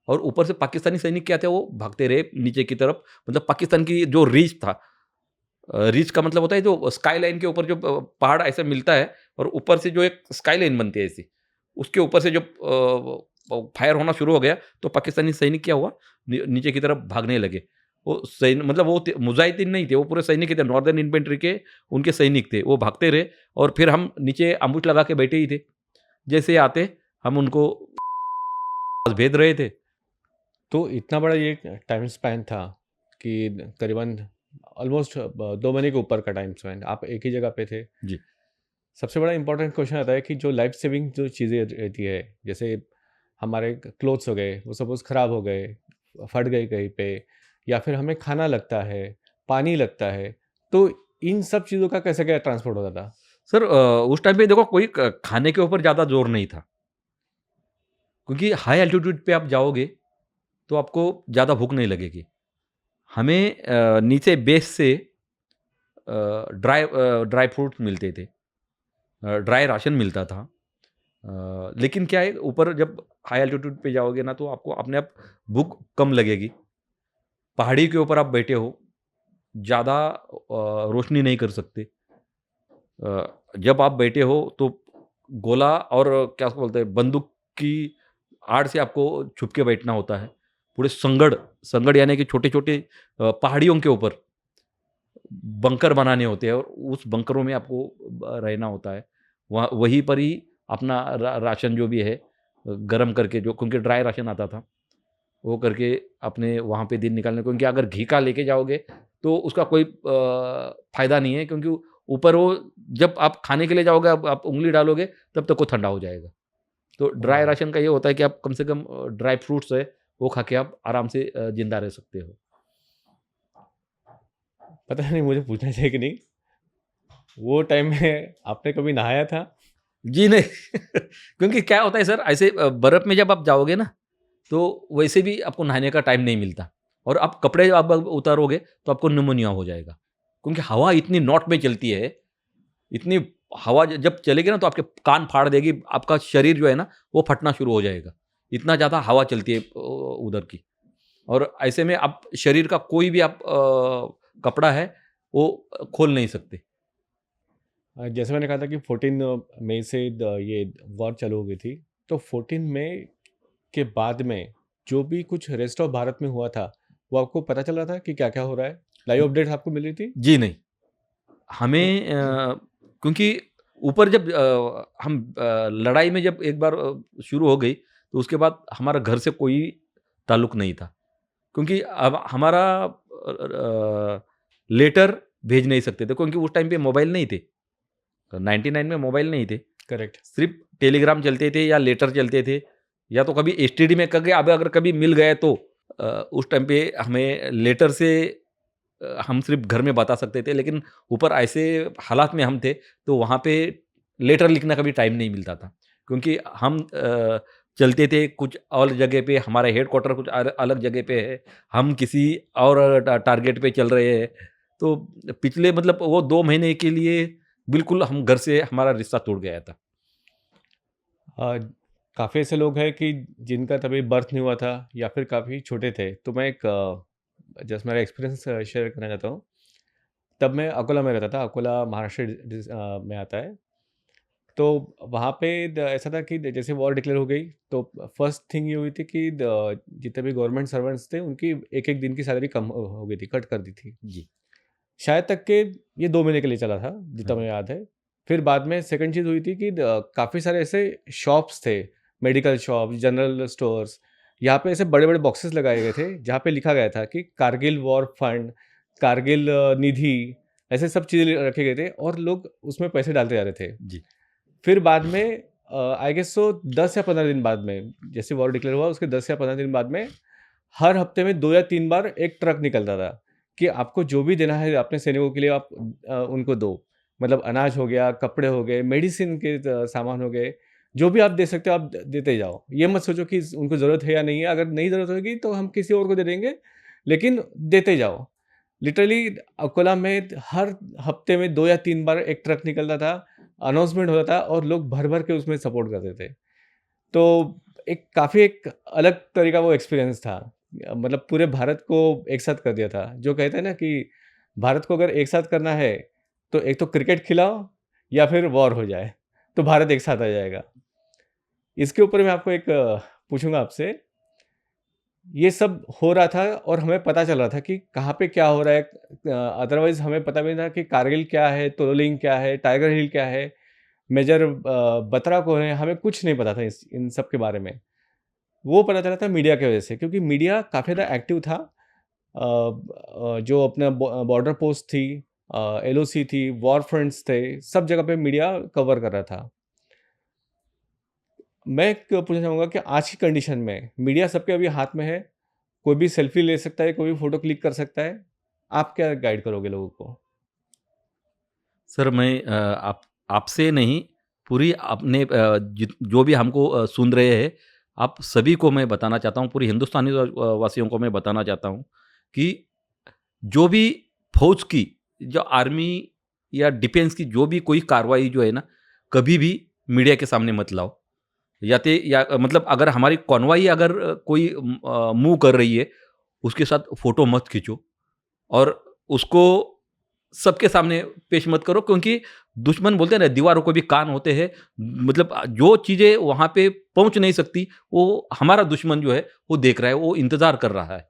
और ऊपर से पाकिस्तानी सैनिक क्या थे वो भागते रहे नीचे की तरफ। मतलब पाकिस्तान की जो रीच था, रीच का मतलब होता है जो स्काई लाइन के ऊपर जो पहाड़ ऐसा मिलता है और ऊपर से जो एक स्काई लाइन बनती है ऐसी, उसके ऊपर से जो फायर होना शुरू हो गया तो पाकिस्तानी सैनिक क्या हुआ नीचे की तरफ भागने लगे। वो सैन मतलब वो मुजाहिदीन नहीं थे, वो पूरे सैनिक ही थे, नॉर्दर्न इन्फेंट्री के उनके सैनिक थे। वो भागते रहे और फिर हम नीचे अम्बुश लगा के बैठे ही थे। जैसे आते हम उनको भेद रहे थे। तो इतना बड़ा ये टाइम स्पैन था कि करीबन ऑलमोस्ट 2 महीने के ऊपर का टाइम स्पैन आप एक ही जगह पे थे। जी, सबसे बड़ा इम्पोर्टेंट क्वेश्चन आता है कि जो लाइफ सेविंग जो चीज़ें रहती है, जैसे हमारे क्लोथ्स हो गए, वो सपोज़ ख़राब हो गए, फट गए कहीं पे, या फिर हमें खाना लगता है, पानी लगता है, तो इन सब चीज़ों का कैसे क्या ट्रांसपोर्ट होता था? सर उस टाइम पे देखो कोई खाने के ऊपर ज़्यादा जोर नहीं था, क्योंकि हाई एल्टीट्यूड पे आप जाओगे तो आपको ज़्यादा भूख नहीं लगेगी। हमें नीचे बेस से ड्राई फ्रूट मिलते थे, ड्राई राशन मिलता था। लेकिन क्या है ऊपर जब हाई एल्टीट्यूड पे जाओगे ना तो आपको अपने आप भूख कम लगेगी। पहाड़ी के ऊपर आप बैठे हो, ज़्यादा रोशनी नहीं कर सकते। जब आप बैठे हो तो गोला और क्या उसको बोलते हैं बंदूक की आड़ से आपको छुप के बैठना होता है। पूरे संगड़ संगड़ यानी कि छोटे-छोटे पहाड़ियों के ऊपर बंकर बनाने होते हैं और उस बंकरों में आपको रहना होता है। वहाँ वहीं पर ही अपना राशन जो भी है गरम करके जो क्योंकि ड्राई राशन आता था, वो करके अपने वहाँ पे दिन निकालने क्योंकि अगर घी का लेके जाओगे तो उसका कोई फ़ायदा नहीं है क्योंकि ऊपर वो जब आप खाने के लिए जाओगे आप उँगली डालोगे तब तक वो ठंडा हो जाएगा। तो ड्राई ओह! राशन का ये होता है कि आप कम से कम ड्राई फ्रूट्स है वो खा के आप आराम से ज़िंदा रह सकते हो। पता नहीं मुझे पूछना चाहिए कि नहीं, वो टाइम में आपने कभी नहाया था? जी नहीं क्योंकि क्या होता है सर ऐसे बर्फ़ में जब आप जाओगे ना, तो वैसे भी आपको नहाने का टाइम नहीं मिलता और आप कपड़े आप उतारोगे तो आपको निमोनिया हो जाएगा। क्योंकि हवा इतनी नॉट में चलती है, इतनी हवा जब चलेगी ना तो आपके कान फाड़ देगी, आपका शरीर जो है ना वो फटना शुरू हो जाएगा। इतना ज़्यादा हवा चलती है उधर की और ऐसे में आप शरीर का कोई भी आप कपड़ा है वो खोल नहीं सकते। जैसे मैंने कहा था कि 14 मई से ये वॉर चालू हो गई थी, तो 14 मई के बाद में जो भी कुछ रेस्ट ऑफ भारत में हुआ था, वो आपको पता चल रहा था कि क्या-क्या हो रहा है? लाइव अपडेट आपको मिल रही थी? जी नहीं, हमें क्योंकि ऊपर जब हम लड़ाई में जब एक बार शुरू हो गई, तो उसके बाद हमारा घर से कोई ताल्लुक नहीं था। क्योंकि अब हमारा लेटर भेज नहीं सकते थे क्योंकि उस टाइम पे मोबाइल नहीं थे। 99 में मोबाइल नहीं थे। करेक्ट। सिर्फ़ टेलीग्राम चलते थे या लेटर चलते थे या तो कभी एसटीडी में करके अब अगर कभी मिल गए तो उस टाइम पे हमें लेटर से हम सिर्फ़ घर में बता सकते थे लेकिन ऊपर ऐसे हालात में हम थे तो वहाँ पे लेटर लिखने का भी टाइम नहीं मिलता था। क्योंकि हम चलते थे कुछ और जगह पे, हमारा हेडक्वार्टर कुछ अलग जगह पे है, हम किसी और टारगेट पे चल रहे हैं। तो पिछले मतलब वो 2 महीने के लिए बिल्कुल हम घर से हमारा रिश्ता टूट गया था। काफ़ी ऐसे लोग हैं कि जिनका तभी बर्थ नहीं हुआ था या फिर काफ़ी छोटे थे। तो मैं एक जस्ट मेरा एक्सपीरियंस शेयर करना चाहता हूँ। तब मैं अकोला में रहता था, अकोला महाराष्ट्र में आता है। तो वहाँ पे ऐसा था कि जैसे वॉर डिक्लेयर हो गई तो फर्स्ट थिंग ये हुई थी कि जितने भी गवर्नमेंट सर्वेंट्स थे उनकी एक एक दिन की सैलरी कम हो गई थी, कट कर दी थी। जी। शायद तक के ये 2 महीने के लिए चला था, जितना हाँ, मुझे याद है। फिर बाद में सेकंड चीज़ हुई थी कि काफ़ी सारे ऐसे शॉप्स थे, मेडिकल शॉप्स, जनरल स्टोर्स, यहाँ पे ऐसे बड़े-बड़े बॉक्सेस लगाए गए थे, जहाँ पे लिखा गया था कि कारगिल वॉर फंड, कारगिल निधि, ऐसे सब चीज़ें रखे गए थे और लोग उसमें पैसे डालते जा रहे थे। जी, फिर बाद में आई गेस सो 10 या 15 दिन बाद में, जैसे वॉर डिक्लेयर हुआ उसके 10 या 15 दिन बाद में, हर हफ्ते में 2 या 3 बार एक ट्रक निकलता था कि आपको जो भी देना है अपने सैनिकों के लिए आप उनको दो। मतलब अनाज हो गया, कपड़े हो गए, मेडिसिन के सामान हो गए, जो भी आप दे सकते हो आप देते जाओ। ये मत सोचो कि उनको ज़रूरत है या नहीं है, अगर नहीं ज़रूरत होगी तो हम किसी और को दे देंगे, लेकिन देते जाओ। लिटरली अकोला में हर हफ्ते में 2 या 3 बार एक ट्रक निकलता था, अनाउंसमेंट होता था और लोग भर-भर के उसमें सपोर्ट करते थे। तो एक काफ़ी एक अलग तरीका वो एक्सपीरियंस था। मतलब पूरे भारत को एक साथ कर दिया था। जो कहते हैं ना कि भारत को अगर एक साथ करना है, तो एक तो क्रिकेट खिलाओ या फिर वॉर हो जाए, तो भारत एक साथ आ जाएगा। इसके ऊपर मैं आपको एक पूछूँगा आपसे, ये सब हो रहा था और हमें पता चल रहा था कि कहाँ पे क्या हो रहा है। अदरवाइज़ हमें पता भी नहीं था कि कारगिल क्या है, तोलोलिंग क्या है, टाइगर हिल क्या है, मेजर बत्रा कौन है, हमें कुछ नहीं पता था इन सब के बारे में। वो पता चला था मीडिया की वजह से क्योंकि मीडिया काफ़ी ज़्यादा एक्टिव था। जो अपना बॉर्डर पोस्ट थी, एलओसी थी, वॉर फ्रंट्स थे, सब जगह पे मीडिया कवर कर रहा था। मैं एक पूछना चाहूँगा कि आज की कंडीशन में मीडिया सबके अभी हाथ में है, कोई भी सेल्फी ले सकता है, कोई भी फ़ोटो क्लिक कर सकता है। आप क्या गाइड करोगे लोगों को? सर मैं आप आपसे नहीं पूरी अपने जो भी हमको सुन रहे हैं, आप सभी को मैं बताना चाहता हूँ, पूरी हिंदुस्तानी वासियों को मैं बताना चाहता हूँ कि जो भी फ़ौज की, जो आर्मी या डिफेंस की जो भी कोई कार्रवाई जो है ना, कभी भी मीडिया के सामने मत लाओ। या मतलब अगर हमारी कॉन्वॉय अगर कोई मूव कर रही है, उसके साथ फ़ोटो मत खींचो और उसको सबके सामने पेश मत करो क्योंकि दुश्मन बोलते हैं ना दीवारों को भी कान होते हैं। मतलब जो चीज़ें वहाँ पे पहुँच नहीं सकती, वो हमारा दुश्मन जो है, वो देख रहा है, वो इंतज़ार कर रहा है।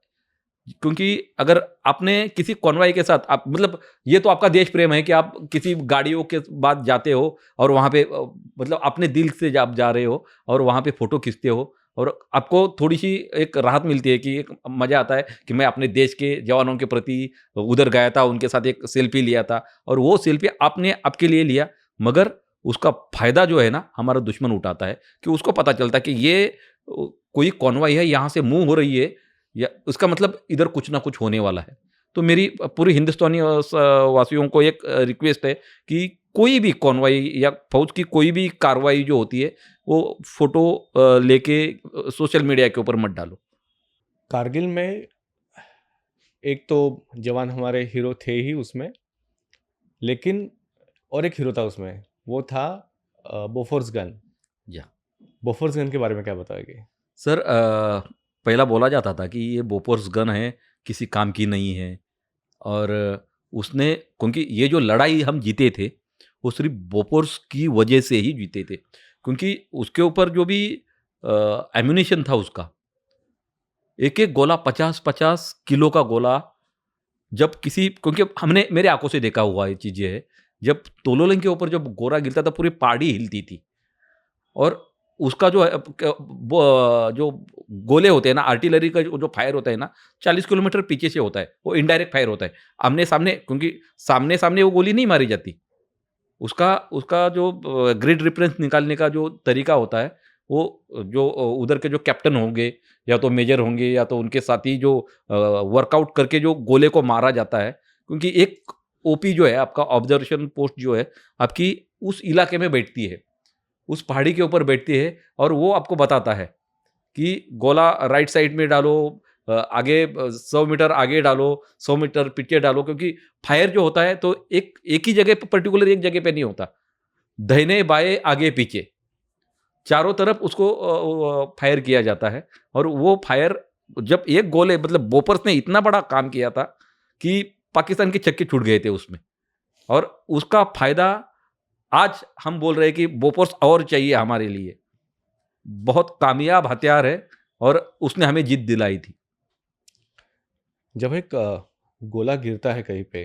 क्योंकि अगर आपने किसी कॉन्वॉय के साथ आप मतलब ये तो आपका देश प्रेम है कि आप किसी गाड़ियों के बाद जाते हो और वहाँ पे मतलब अपने दिल से आप जा रहे हो और वहाँ पे फ़ोटो खींचते हो और आपको थोड़ी-सी एक राहत मिलती है कि एक मज़ा आता है कि मैं अपने देश के जवानों के प्रति उधर गया था, उनके साथ एक सेल्फी लिया था और वो सेल्फी आपने आपके लिए लिया, मगर उसका फ़ायदा जो है ना, हमारा दुश्मन उठाता है कि उसको पता चलता है कि ये कोई कॉन्वॉय है, यहाँ से मूव हो रही है या उसका मतलब इधर कुछ ना कुछ होने वाला है। तो मेरी पूरी हिंदुस्तानी वासियों को एक रिक्वेस्ट है कि कोई भी कॉन्वॉय या फौज की कोई भी कार्रवाई जो होती है, वो फ़ोटो लेके सोशल मीडिया के ऊपर मत डालो। कारगिल में एक तो जवान हमारे हीरो थे ही उसमें, लेकिन और एक हीरो था उसमें, वो था बोफोर्स गन। या बोफोर्स गन के बारे में क्या बताओगे? सर पहला बोला जाता था कि ये बोफोर्स गन है, किसी काम की नहीं है और उसने क्योंकि ये जो लड़ाई हम जीते थे, वो सिर्फ़ बोफोर्स की वजह से ही जीते थे। क्योंकि उसके ऊपर जो भी एम्यूनेशन था उसका, एक-एक गोला 50-50 किलो का गोला जब किसी क्योंकि हमने मेरे आँखों से देखा हुआ ये चीज़ें है। जब तोलोलिंग के ऊपर जब गोला गिरता था पूरी पहाड़ी हिलती थी और उसका जो है जो गोले होते हैं ना आर्टिलरी का जो फायर होता है ना 40 किलोमीटर पीछे से होता है। वो इनडायरेक्ट फायर होता है। आमने-सामने क्योंकि सामने-सामने वो गोली नहीं मारी जाती। उसका उसका जो ग्रिड रिफरेंस निकालने का जो तरीका होता है, वो जो उधर के जो कैप्टन होंगे या तो मेजर होंगे या तो उनके साथी जो वर्कआउट करके जो गोले को मारा जाता है, क्योंकि एक ओपी जो है आपका ऑब्जर्वेशन पोस्ट जो है, आपकी उस इलाके में बैठती है, उस पहाड़ी के ऊपर बैठती है और वो आपको बताता है कि गोला राइट साइड में डालो आगे 100 मीटर आगे डालो, 100 मीटर पीछे डालो क्योंकि फायर जो होता है तो एक एक ही जगह पे पर्टिकुलर एक जगह पे नहीं होता। दाहिने-बाएँ, आगे-पीछे चारों तरफ उसको फायर किया जाता है और वो फायर जब एक गोले मतलब बोपर्स ने इतना बड़ा काम किया था कि पाकिस्तान के छक्के छूट गए थे उसमें और उसका फ़ायदा आज हम बोल रहे हैं कि बोफोर्स और चाहिए हमारे लिए। बहुत कामयाब हथियार है और उसने हमें जीत दिलाई थी। जब एक गोला गिरता है कहीं पे,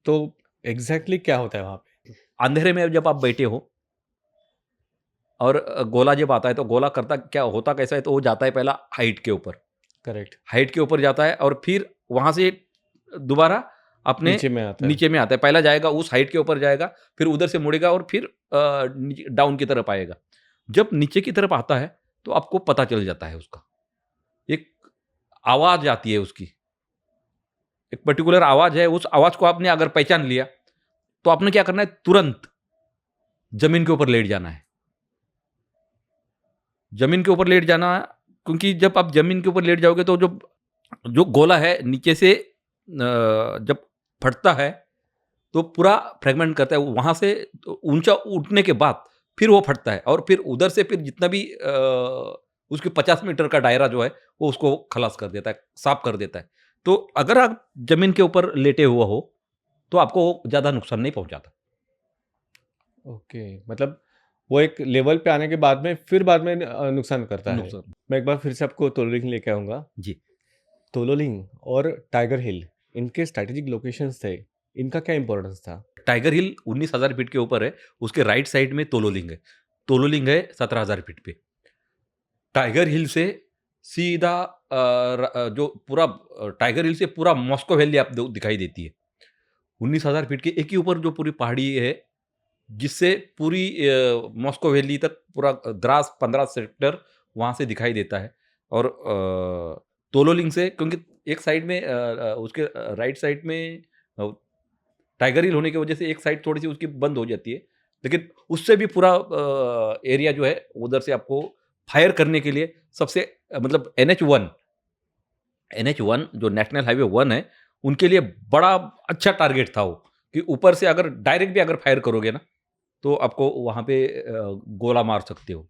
तो एग्ज़ैक्टली क्या होता है वहाँ पे? अंधेरे में जब आप बैठे हो और गोला जब आता है तो गोला करता क्या होता कैसा है तो वो जाता है पहला हाइट के ऊपर। करेक्ट, हाइट के ऊपर जाता है और फिर वहाँ से दोबारा अपने नीचे में आता है। नीचे में आता है। पहला जाएगा उस हाइट के ऊपर जाएगा, फिर उधर से मुड़ेगा और फिर नीचे डाउन की तरफ आएगा। जब नीचे की तरफ आता है, तो आपको पता चल जाता है उसका। एक आवाज़ आती है उसकी, एक पर्टिकुलर आवाज़ है, उस आवाज़ को आपने अगर पहचान लिया, तो आपने क्या करना है तुरंत ज़मीन के ऊपर लेट जाना है। ज़मीन के ऊपर लेट जाना क्योंकि जब आप ज़मीन के ऊपर लेट जाओगे तो जो जो गोला है नीचे से जब फटता है तो पूरा फ्रैगमेंट करता है वहाँ से तो ऊंचा उठने के बाद फिर वो फटता है और फिर उधर से फिर जितना भी उसके 50 मीटर का दायरा जो है वो उसको खलास कर देता है साफ कर देता है तो अगर आप जमीन के ऊपर लेटे हुआ हो तो आपको ज़्यादा नुकसान नहीं पहुंचाता ओके, मतलब वो एक लेवल पे आने के बाद में फिर बाद में नुकसान करता है। नुकसान मैं एक बार फिर से आपको तोलोलिंग लेके आऊँगा। जी तोलोलिंग और टाइगर हिल, इनके स्ट्रैटेजिक लोकेशंस थे, इनका क्या इम्पोर्टेंस था? टाइगर हिल 19,000 फीट के ऊपर है उसके राइट साइड में तोलोलिंग है 17,000 फीट पे टाइगर हिल से सीधा जो पूरा टाइगर हिल से पूरा मॉस्को वैली आप दिखाई देती है 19,000 फीट के एक ही ऊपर जो पूरी पहाड़ी है जिससे पूरी मॉस्को वैली तक पूरा द्रास 15 सेक्टर वहाँ से दिखाई देता है और तोलोलिंग से क्योंकि एक साइड में उसके राइट साइड में अ, टाइगर हिल होने की वजह से एक साइड थोड़ी सी उसकी बंद हो जाती है लेकिन उससे भी पूरा एरिया जो है उधर से आपको फायर करने के लिए सबसे मतलब NH1 जो नेशनल हाईवे 1 है, उनके लिए बड़ा अच्छा टारगेट था वो, कि ऊपर से अगर डायरेक्ट भी अगर फायर करोगे ना, तो आपको वहाँ पे गोला मार सकते हो।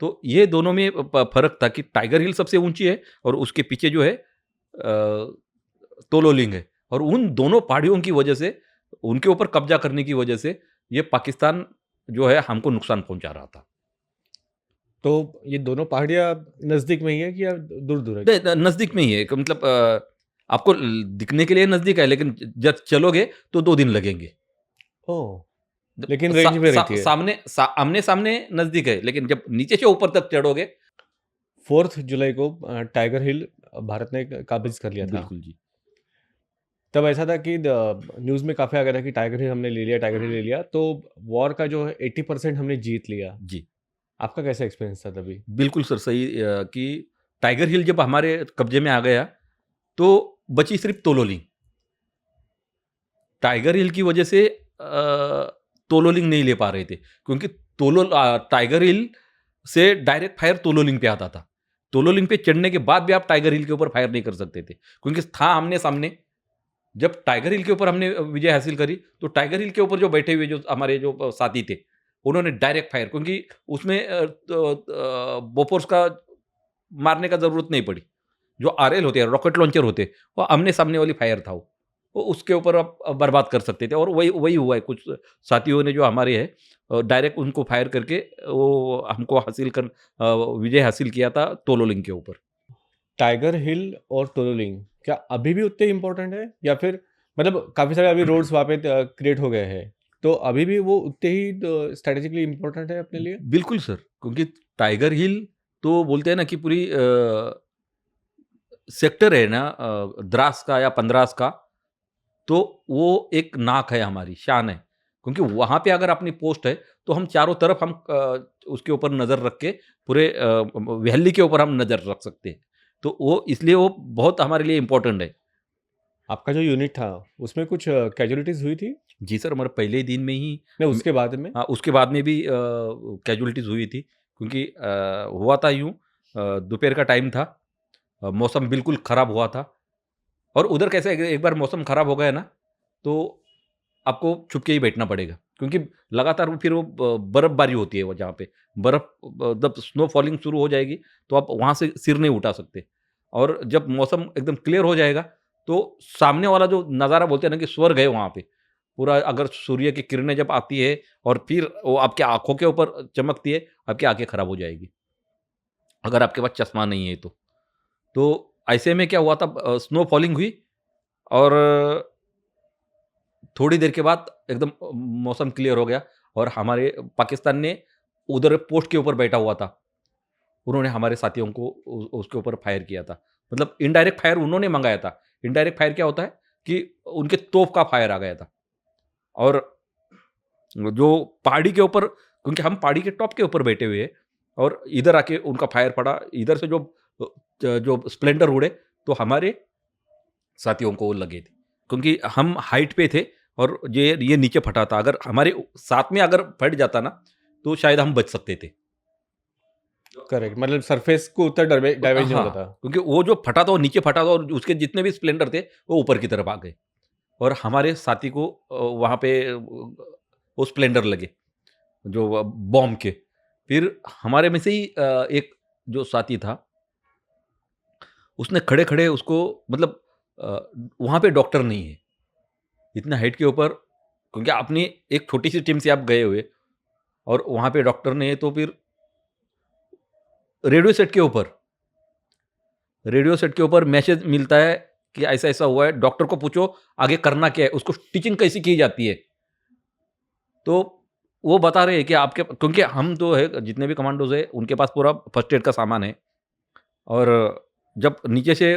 तो ये दोनों में फ़र्क था कि टाइगर हिल सबसे ऊँची है और उसके पीछे जो है तोलोलिंग है और उन दोनों पहाड़ियों की वजह से, उनके ऊपर कब्ज़ा करने की वजह से, ये पाकिस्तान जो है हमको नुकसान पहुँचा रहा था। तो ये दोनों पहाड़ियाँ नज़दीक में ही है कि या दूर-दूर है? नज़दीक में ही है एक मतलब आपको दिखने के लिए नज़दीक है लेकिन जब चलोगे तो 2 दिन लगेंगे। ओह! जब लेकिन सा, रेंज में सा, रहती है। सामने आमने-सामने नज़दीक है लेकिन जब नीचे से ऊपर तक चढ़ोगे 4th जुलाई को टाइगर हिल भारत ने काबिज़ कर लिया था। बिल्कुल जी। तब ऐसा था कि न्यूज़ में काफ़ी आ गया था कि टाइगर हिल हमने ले लिया, टाइगर हिल ले लिया, तो वॉर का जो है 80% हमने जीत लिया। जी, आपका कैसा एक्सपीरियंस था तभी? बिल्कुल सर सही कि टाइगर हिल जब हमारे कब्ज़े में आ गया तो बची सिर्फ़ तोलोलिंग। टाइगर हिल की वजह से तोलोलिंग नहीं ले पा रहे थे, क्योंकि टाइगर हिल से डायरेक्ट फायर तोलोलिंग पे आता था। तोलोलिंग पे चढ़ने के बाद भी आप टाइगर हिल के ऊपर फायर नहीं कर सकते थे, क्योंकि था आमने सामने। जब टाइगर हिल के ऊपर हमने विजय हासिल करी, तो टाइगर हिल के ऊपर जो बैठे हुए जो हमारे जो साथी थे, उन्होंने डायरेक्ट फायर, क्योंकि उसमें बोफोर्स का मारने का जरूरत नहीं पड़ी। जो आरएल होते हैं, रॉकेट लॉन्चर होते, वो आमने सामने वाली फायर था। वो उसके ऊपर आप बर्बाद कर सकते थे, और वही वही हुआ है। कुछ साथियों ने जो हमारे है डायरेक्ट उनको फायर करके वो हमको विजय हासिल किया था तोलोलिंग के ऊपर। टाइगर हिल और तोलोलिंग क्या अभी भी उतने इम्पोर्टेंट है, या फिर मतलब काफ़ी सारे अभी रोड्स वहाँ पे क्रिएट हो गए हैं, तो अभी भी वो उतने ही स्ट्रेटेजिकली इम्पोर्टेंट है अपने लिए? बिल्कुल सर, क्योंकि टाइगर हिल तो बोलते हैं ना कि पूरी सेक्टर है ना, द्रास का या पंद्रास का, तो वो एक नाक है, हमारी शान है। क्योंकि वहाँ पे अगर अपनी पोस्ट है, तो हम चारों तरफ उसके ऊपर नज़र रख के पूरे वैली के ऊपर हम नज़र रख सकते हैं। तो वो इसलिए वो बहुत हमारे लिए इम्पोर्टेंट है। आपका जो यूनिट था उसमें कुछ कैजुअलिटीज़ हुई थी? जी सर, हमारे पहले ही दिन में ही नहीं, उसके बाद में? हाँ, उसके बाद में भी कैजुअलिटीज़ हुई थी, क्योंकि हुआ था यूँ, दोपहर का टाइम था, मौसम बिल्कुल ख़राब हुआ था। और उधर कैसे एक एक बार मौसम ख़राब हो गया ना, तो आपको छुप के ही बैठना पड़ेगा, क्योंकि लगातार वो फिर वो बर्फ़बारी होती है, वो जहाँ पे जब स्नो फॉलिंग शुरू हो जाएगी, तो आप वहाँ से सिर नहीं उठा सकते। और जब मौसम एकदम क्लियर हो जाएगा, तो सामने वाला जो नज़ारा बोलते हैं ना कि स्वर्ग है वहाँ पे। पूरा अगर सूर्य की किरणें जब आती है और फिर वो आपकी आँखों के ऊपर चमकती है, आपकी आँखें खराब हो जाएगी, अगर आपके पास चश्मा नहीं है तो। तो ऐसे में क्या हुआ था, स्नो फॉलिंग हुई, और थोड़ी देर के बाद एकदम मौसम क्लियर हो गया, और हमारे पाकिस्तान ने उधर पोस्ट के ऊपर बैठा हुआ था, उन्होंने हमारे साथियों को उसके ऊपर फायर किया था। मतलब इनडायरेक्ट फायर उन्होंने मंगाया था। इनडायरेक्ट फायर क्या होता है कि उनके तोप का फायर आ गया था, और जो पहाड़ी के ऊपर, क्योंकि हम पहाड़ी के टॉप के ऊपर बैठे हुए हैं, और इधर आके उनका फायर पड़ा, इधर से जो स्प्लेंडर उड़े, तो हमारे साथियों को लगे थे, क्योंकि हम हाइट पे थे, और ये नीचे फटा था। अगर हमारे साथ में अगर फट जाता ना, तो शायद हम बच सकते थे। करेक्ट, मतलब सरफेस को उतना डैमेज नहीं हाँ, होता था। क्योंकि वो जो फटा था वो नीचे फटा था, और उसके जितने भी स्प्लेंडर थे वो ऊपर की तरफ आ गए, और हमारे साथी को वहाँ पे वो स्प्लेंडर लगे, जो बॉम्ब के। फिर हमारे में से ही एक जो साथी था, उसने खड़े-खड़े उसको, मतलब अ, वहाँ पे डॉक्टर नहीं है, इतना हाइट के ऊपर, क्योंकि अपनी एक छोटी-सी टीम से आप गए हुए, और वहाँ पे डॉक्टर नहीं है, तो फिर रेडियो सेट के ऊपर रेडियो सेट के ऊपर मैसेज मिलता है कि ऐसा-ऐसा हुआ है, डॉक्टर को पूछो आगे करना क्या है, उसको स्टिचिंग कैसी की जाती है। तो वो बता रहे हैं कि आपके, क्योंकि हम तो है जितने भी कमांडोज़ हैं, उनके पास पूरा फर्स्ट एड का सामान है, और जब नीचे से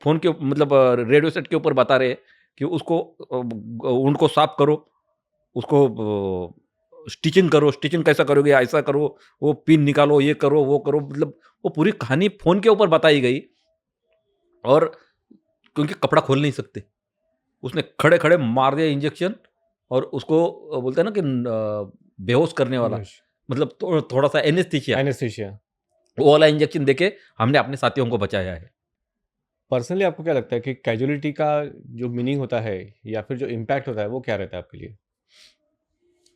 फ़ोन के मतलब रेडियो सेट के ऊपर बता रहे हैं कि उसको वुंड साफ करो, उसको स्टिचिंग करो, स्टिचिंग कैसा करोगे, ऐसा करो, वो पिन निकालो, ये करो, वो करो, मतलब वो पूरी कहानी फ़ोन के ऊपर बताई गई, और क्योंकि कपड़ा खोल नहीं सकते, उसने खड़े-खड़े मार दिया इंजेक्शन, और उसको बोलते हैं ना कि बेहोश करने वाला, बेहोश। मतलब थोड़ा-सा एनेस्थीसिया, एनेस्थीसिया। वो वाला इंजेक्शन देके हमने अपने साथियों को बचाया है। पर्सनली आपको क्या लगता है कि कैजुअलिटी का जो मीनिंग होता है या फिर जो इम्पैक्ट होता है वो क्या रहता है आपके लिए?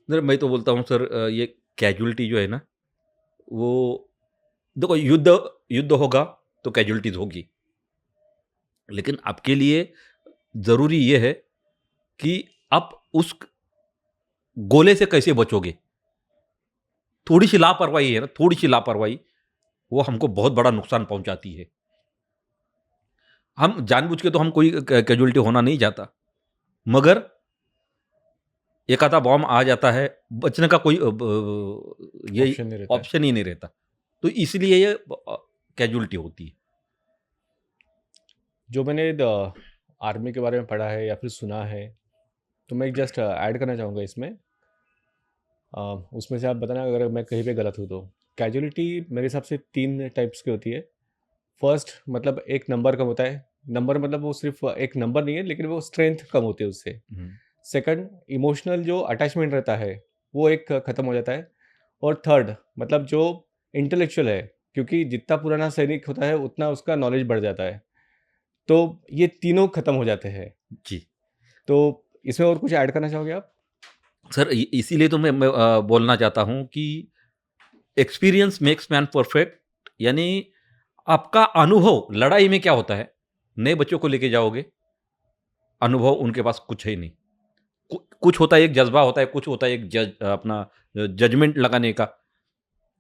सर, मैं तो बोलता हूँ सर, ये कैजुअलिटी जो है ना, वो देखो, युद्ध युद्ध होगा तो कैजुअलिटीज़ होगी। लेकिन आपके लिए ज़रूरी ये है कि आप उस गोले से कैसे बचोगे? थोड़ी-सी लापरवाही है ना, थोड़ी-सी लापरवाही, वो हमको बहुत बड़ा नुकसान पहुँचाती है। हम जानबूझ के तो हम कोई कैजुअलिटी होना नहीं चाहता, मगर एक आधा बॉम्ब आ जाता है, बचने का कोई ये ऑप्शन नहीं रहता है। ऑप्शन ही नहीं रहता। तो इसलिए ये कैजुअलिटी होती है। जो मैंने आर्मी के बारे में पढ़ा है या फिर सुना है, तो मैं जस्ट ऐड करना चाहूँगा इसमें। उसमें से आप बताना अगर मैं कहीं पे गलत हूँ तो। कैजुअलिटी मेरे हिसाब से 3 टाइप्स की होती है। फर्स्ट मतलब एक नंबर कम होता है। नंबर मतलब वो सिर्फ़ एक नंबर नहीं है, लेकिन वो स्ट्रेंथ कम होती है उससे। हुँ। सेकंड, इमोशनल जो अटैचमेंट रहता है वो एक ख़त्म हो जाता है। और थर्ड, मतलब जो इंटेलेक्चुअल है, क्योंकि जितना पुराना सैनिक होता है उतना उसका नॉलेज बढ़ जाता है। तो ये तीनों ख़त्म हो जाते हैं। जी। तो इसमें और कुछ ऐड करना चाहोगे आप? सर इसीलिए तो मैं बोलना चाहता हूँ कि एक्सपीरियंस मेक्स मैन परफेक्ट, यानी आपका अनुभव लड़ाई में क्या होता है, नए बच्चों को लेके जाओगे, अनुभव उनके पास कुछ है ही नहीं। कुछ होता है, एक जज्बा होता है, कुछ होता है एक अपना जजमेंट लगाने का,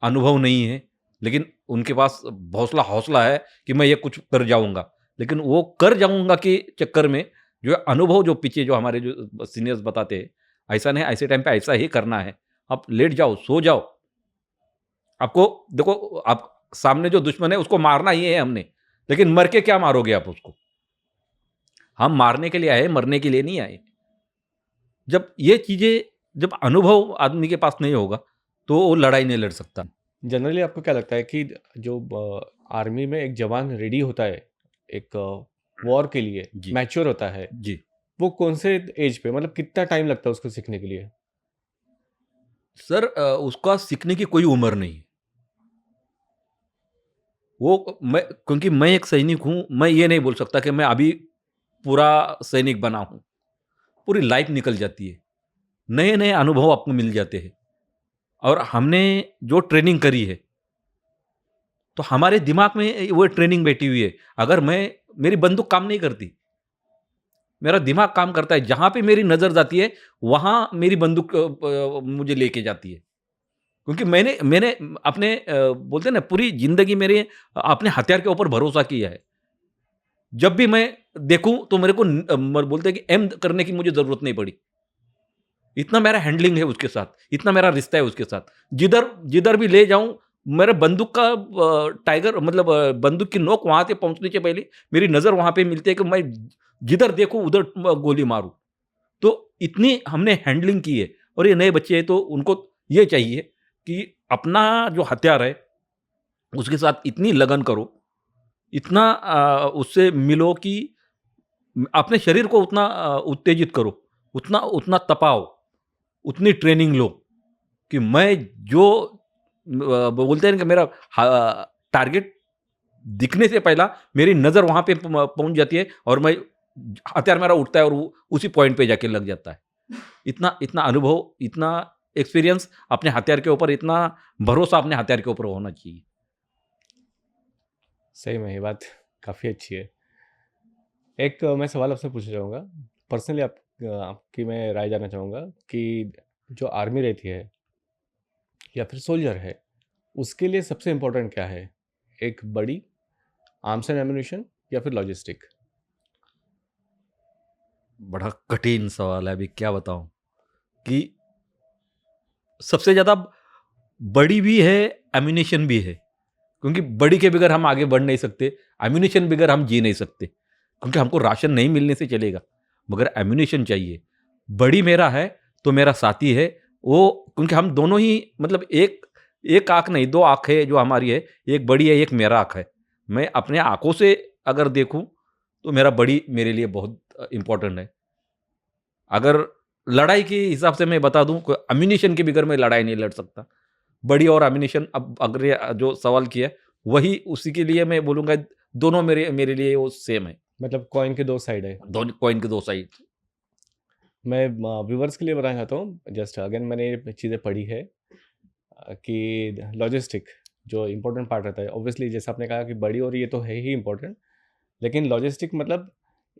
अनुभव नहीं है। लेकिन उनके पास हौसला हौसला है कि मैं ये कुछ कर जाऊंगा, लेकिन वो कर जाऊंगा के चक्कर में जो है अनुभव, जो पीछे जो हमारे जो सीनियर्स बताते हैं, ऐसा नहीं, ऐसे टाइम पे ऐसा ही करना है, आप लेट जाओ, सो जाओ, आपको देखो, आप सामने जो दुश्मन है उसको मारना ही है हमने, लेकिन मर के क्या मारोगे आप उसको? हम मारने के लिए आए, मरने के लिए नहीं आए। जब ये चीजें, जब अनुभव आदमी के पास नहीं होगा तो वो लड़ाई नहीं लड़ सकता। जनरली आपको क्या लगता है कि जो आर्मी में एक जवान रेडी होता है एक वॉर के लिए, जी। मैच्योर होता है, जी। वो कौन से एज पे, मतलब कितना टाइम लगता है उसको सीखने के लिए? सर उसका सीखने की कोई उम्र नहीं है। वो मैं, क्योंकि मैं एक सैनिक हूँ, मैं ये नहीं बोल सकता कि मैं अभी पूरा सैनिक बना हूँ। पूरी लाइफ निकल जाती है। नए-नए अनुभव आपको मिल जाते हैं और हमने जो ट्रेनिंग करी है, तो हमारे दिमाग में वो ट्रेनिंग बैठी हुई है। अगर मेरी बंदूक काम नहीं करती, मेरा दिमाग काम करता है। जहाँ पे मेरी नज़र जाती है, वहाँ मेरी बंदूक मुझे लेके जाती है। क्योंकि मैंने मैंने अपने बोलते हैं ना, पूरी ज़िंदगी मेरे अपने हथियार के ऊपर भरोसा किया है। जब भी मैं देखूँ तो मेरे को बोलते हैं कि एम करने की मुझे ज़रूरत नहीं पड़ी। इतना मेरा हैंडलिंग है उसके साथ, इतना मेरा रिश्ता है उसके साथ। जिधर जिधर भी ले जाऊँ, मेरे बंदूक का टाइगर मतलब बंदूक की नोक वहाँ पे पहुँचने से पहले मेरी नज़र वहाँ पे मिलती है कि मैं जिधर देखूँ उधर गोली मारूँ। तो इतनी हमने हैंडलिंग की है। और ये नए बच्चे हैं तो उनको ये चाहिए कि अपना जो हथियार है, उसके साथ इतनी लगन करो, इतना उससे मिलो कि अपने शरीर को उतना उत्तेजित करो, उतना उतना तपाओ, उतनी ट्रेनिंग लो कि मैं जो बोलते हैं ना कि मेरा टारगेट दिखने से पहला मेरी नज़र वहाँ पे पहुँच जाती है और मैं हथियार मेरा उठता है और वो उसी पॉइंट पे जाके लग जाता है। इतना इतना अनुभव, इतना एक्सपीरियंस अपने हथियार के ऊपर, इतना भरोसा अपने हथियार के ऊपर होना चाहिए। सही में ये बात काफ़ी अच्छी है। एक मैं सवाल आपसे पूछना चाहूँगा, पर्सनली आपकी मैं राय जानना चाहूँगा कि जो आर्मी रहती है या फिर सोल्जर है, उसके लिए सबसे इम्पोर्टेंट क्या है? एक बड़ी आर्म्स एंड एम्यूनिशन या फिर लॉजिस्टिक? बड़ा कठिन सवाल है, अभी क्या बताऊँ कि सबसे ज़्यादा बड़ी भी है, एम्यूनेशन भी है। क्योंकि बड़ी के बगैर हम आगे बढ़ नहीं सकते, एम्यूनेशन बगैर हम जी नहीं सकते। क्योंकि हमको राशन नहीं मिलने से चलेगा, मगर एम्यूनेशन चाहिए। बड़ी मेरा है, तो मेरा साथी है, वो क्योंकि हम दोनों ही मतलब एक एक आँख नहीं, 2 आँखें जो हमारी है, एक बड़ी है, एक मेरा आँख है। मैं अपने आँखों से अगर देखूँ, तो मेरा बड़ी मेरे लिए बहुत इम्पोर्टेंट है। अगर लड़ाई के हिसाब से मैं बता दूँ, एम्यूनेशन के बगैर मैं लड़ाई नहीं लड़ सकता। बड़ी और एम्यूनेशन, अब अगर ये जो सवाल किया है, वही उसी के लिए मैं बोलूँगा, दोनों मेरे मेरे लिए वो सेम है। मतलब कॉइन के 2 साइड है। दोनों कॉइन के 2 साइड। मैं व्यूवर्स के लिए बताना चाहता हूँ, जस्ट अगेन मैंने ये चीज़ें पढ़ी है कि लॉजिस्टिक जो इम्पोर्टेंट पार्ट रहता है, ऑब्वियसली जैसे आपने कहा कि बड़ी और ये तो है ही इम्पोर्टेंट, लेकिन लॉजिस्टिक मतलब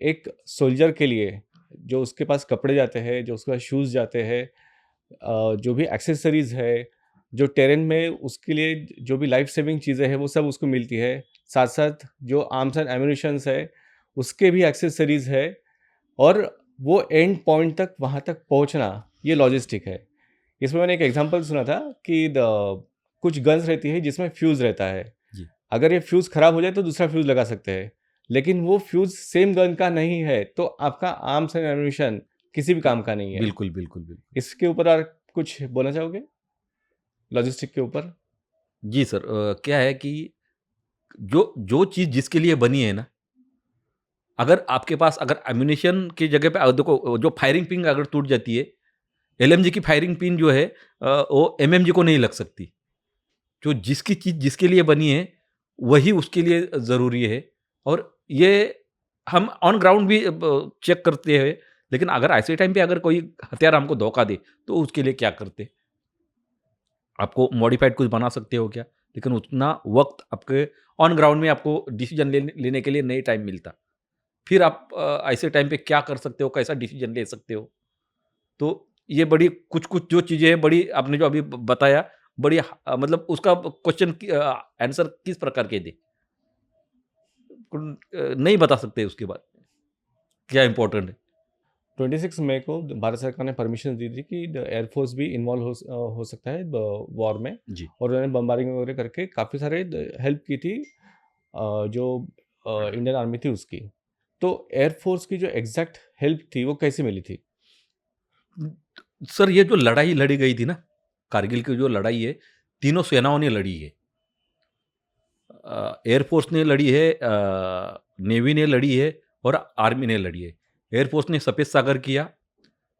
एक सोल्जर के लिए जो उसके पास कपड़े जाते हैं, जो उसके पास शूज़ जाते हैं, जो भी एक्सेसरीज़ है, जो टेरेन में उसके लिए जो भी लाइफ सेविंग चीज़ें हैं वो सब उसको मिलती है। साथ साथ जो आर्म्स एंड एम्यूनिशंस है उसके भी एक्सेसरीज़ है, और वो एंड पॉइंट तक वहाँ तक पहुँचना, ये लॉजिस्टिक है। इसमें मैंने एक एग्जांपल सुना था कि कुछ गन्स रहती है जिसमें फ्यूज़ रहता है। जी, अगर ये फ्यूज़ ख़राब हो जाए तो दूसरा फ्यूज़ लगा सकते हैं। लेकिन वो फ्यूज़ सेम गन का नहीं है, तो आपका आर्म्स एंड एम्यूनिशन किसी भी काम का नहीं है। बिल्कुल, बिल्कुल, बिल्कुल। इसके ऊपर और कुछ बोलना चाहोगे? लॉजिस्टिक के ऊपर? जी सर, क्या है कि जो जो चीज़ जिसके लिए बनी है ना, अगर आपके पास अगर एम्यूनेशन की जगह पे देखो जो फायरिंग पिन अगर टूट जाती है, एलएमजी की फायरिंग पिन जो है वो एमएमजी को नहीं लग सकती। जो जिसकी चीज़ जिसके लिए बनी है, वही उसके लिए ज़रूरी है और ये हम ऑन ग्राउंड भी चेक करते हैं, लेकिन अगर ऐसे टाइम पे अगर कोई हथियार हमको धोखा दे, तो उसके लिए क्या करते? आपको मॉडिफाइड कुछ बना सकते हो क्या? लेकिन उतना वक़्त आपके ऑन ग्राउंड में आपको डिसीज़न लेने लेने के लिए नहीं टाइम मिलता। फिर आप ऐसे टाइम पे क्या कर सकते हो, कैसा डिसीज़न ले सकते हो? तो ये बड़ी कुछ-कुछ जो चीज़ें हैं बड़ी आपने जो अभी ब बताया बड़ी मतलब उसका क्वेश्चन आंसर किस प्रकार के दें? नहीं बता सकते उसके बाद, क्या इम्पोर्टेंट है। 26 मई को भारत सरकार ने परमिशन दी थी कि एयरफोर्स भी इन्वॉल्व हो सकता है वॉर में। जी। और उन्होंने बम्बारिंग वगैरह करके काफ़ी सारे हेल्प की थी जो इंडियन आर्मी थी उसकी। तो एयरफोर्स की जो एग्जैक्ट हेल्प थी वो कैसे मिली थी? सर ये जो लड़ाई लड़ी गई थी ना, कारगिल की जो लड़ाई है, तीनों सेनाओं ने लड़ी है। एयरफोर्स ने लड़ी है, नेवी ने लड़ी है और आर्मी ने लड़ी है। एयरफोर्स ने सफ़ेद सागर किया,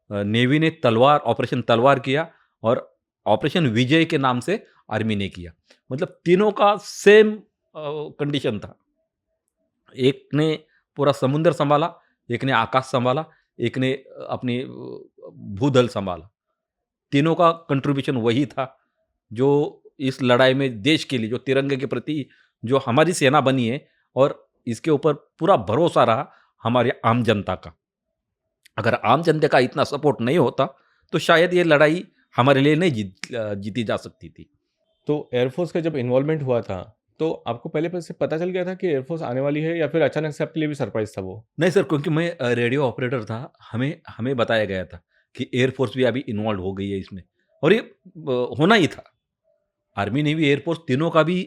नेवी ने तलवार ऑपरेशन तलवार किया और ऑपरेशन विजय के नाम से आर्मी ने किया। मतलब तीनों का सेम कंडीशन था। एक ने पूरा समुद्र सँभाला, एक ने आकाश सँभाला, एक ने अपनी भूतल सँभाला। तीनों का कंट्रीब्यूशन वही था, जो इस लड़ाई में देश के लिए, जो तिरंगे के प्रति जो हमारी सेना बनी है और इसके ऊपर पूरा भरोसा रहा हमारी आम जनता का। अगर आम जनता का इतना सपोर्ट नहीं होता, तो शायद ये लड़ाई हमारे लिए नहीं जीती जा सकती थी। तो एयरफोर्स का जब इन्वॉल्वमेंट हुआ था, तो आपको पहले से पता चल गया था कि एयरफोर्स आने वाली है या फिर अचानक से आपके लिए भी सरप्राइज़ था वो? नहीं सर, क्योंकि मैं रेडियो ऑपरेटर था, हमें हमें बताया गया था कि एयर फ़ोर्स भी अभी इन्वॉल्व हो गई है इसमें और ये होना ही था। आर्मी, नेवी, एयर फ़ोर्स तीनों का भी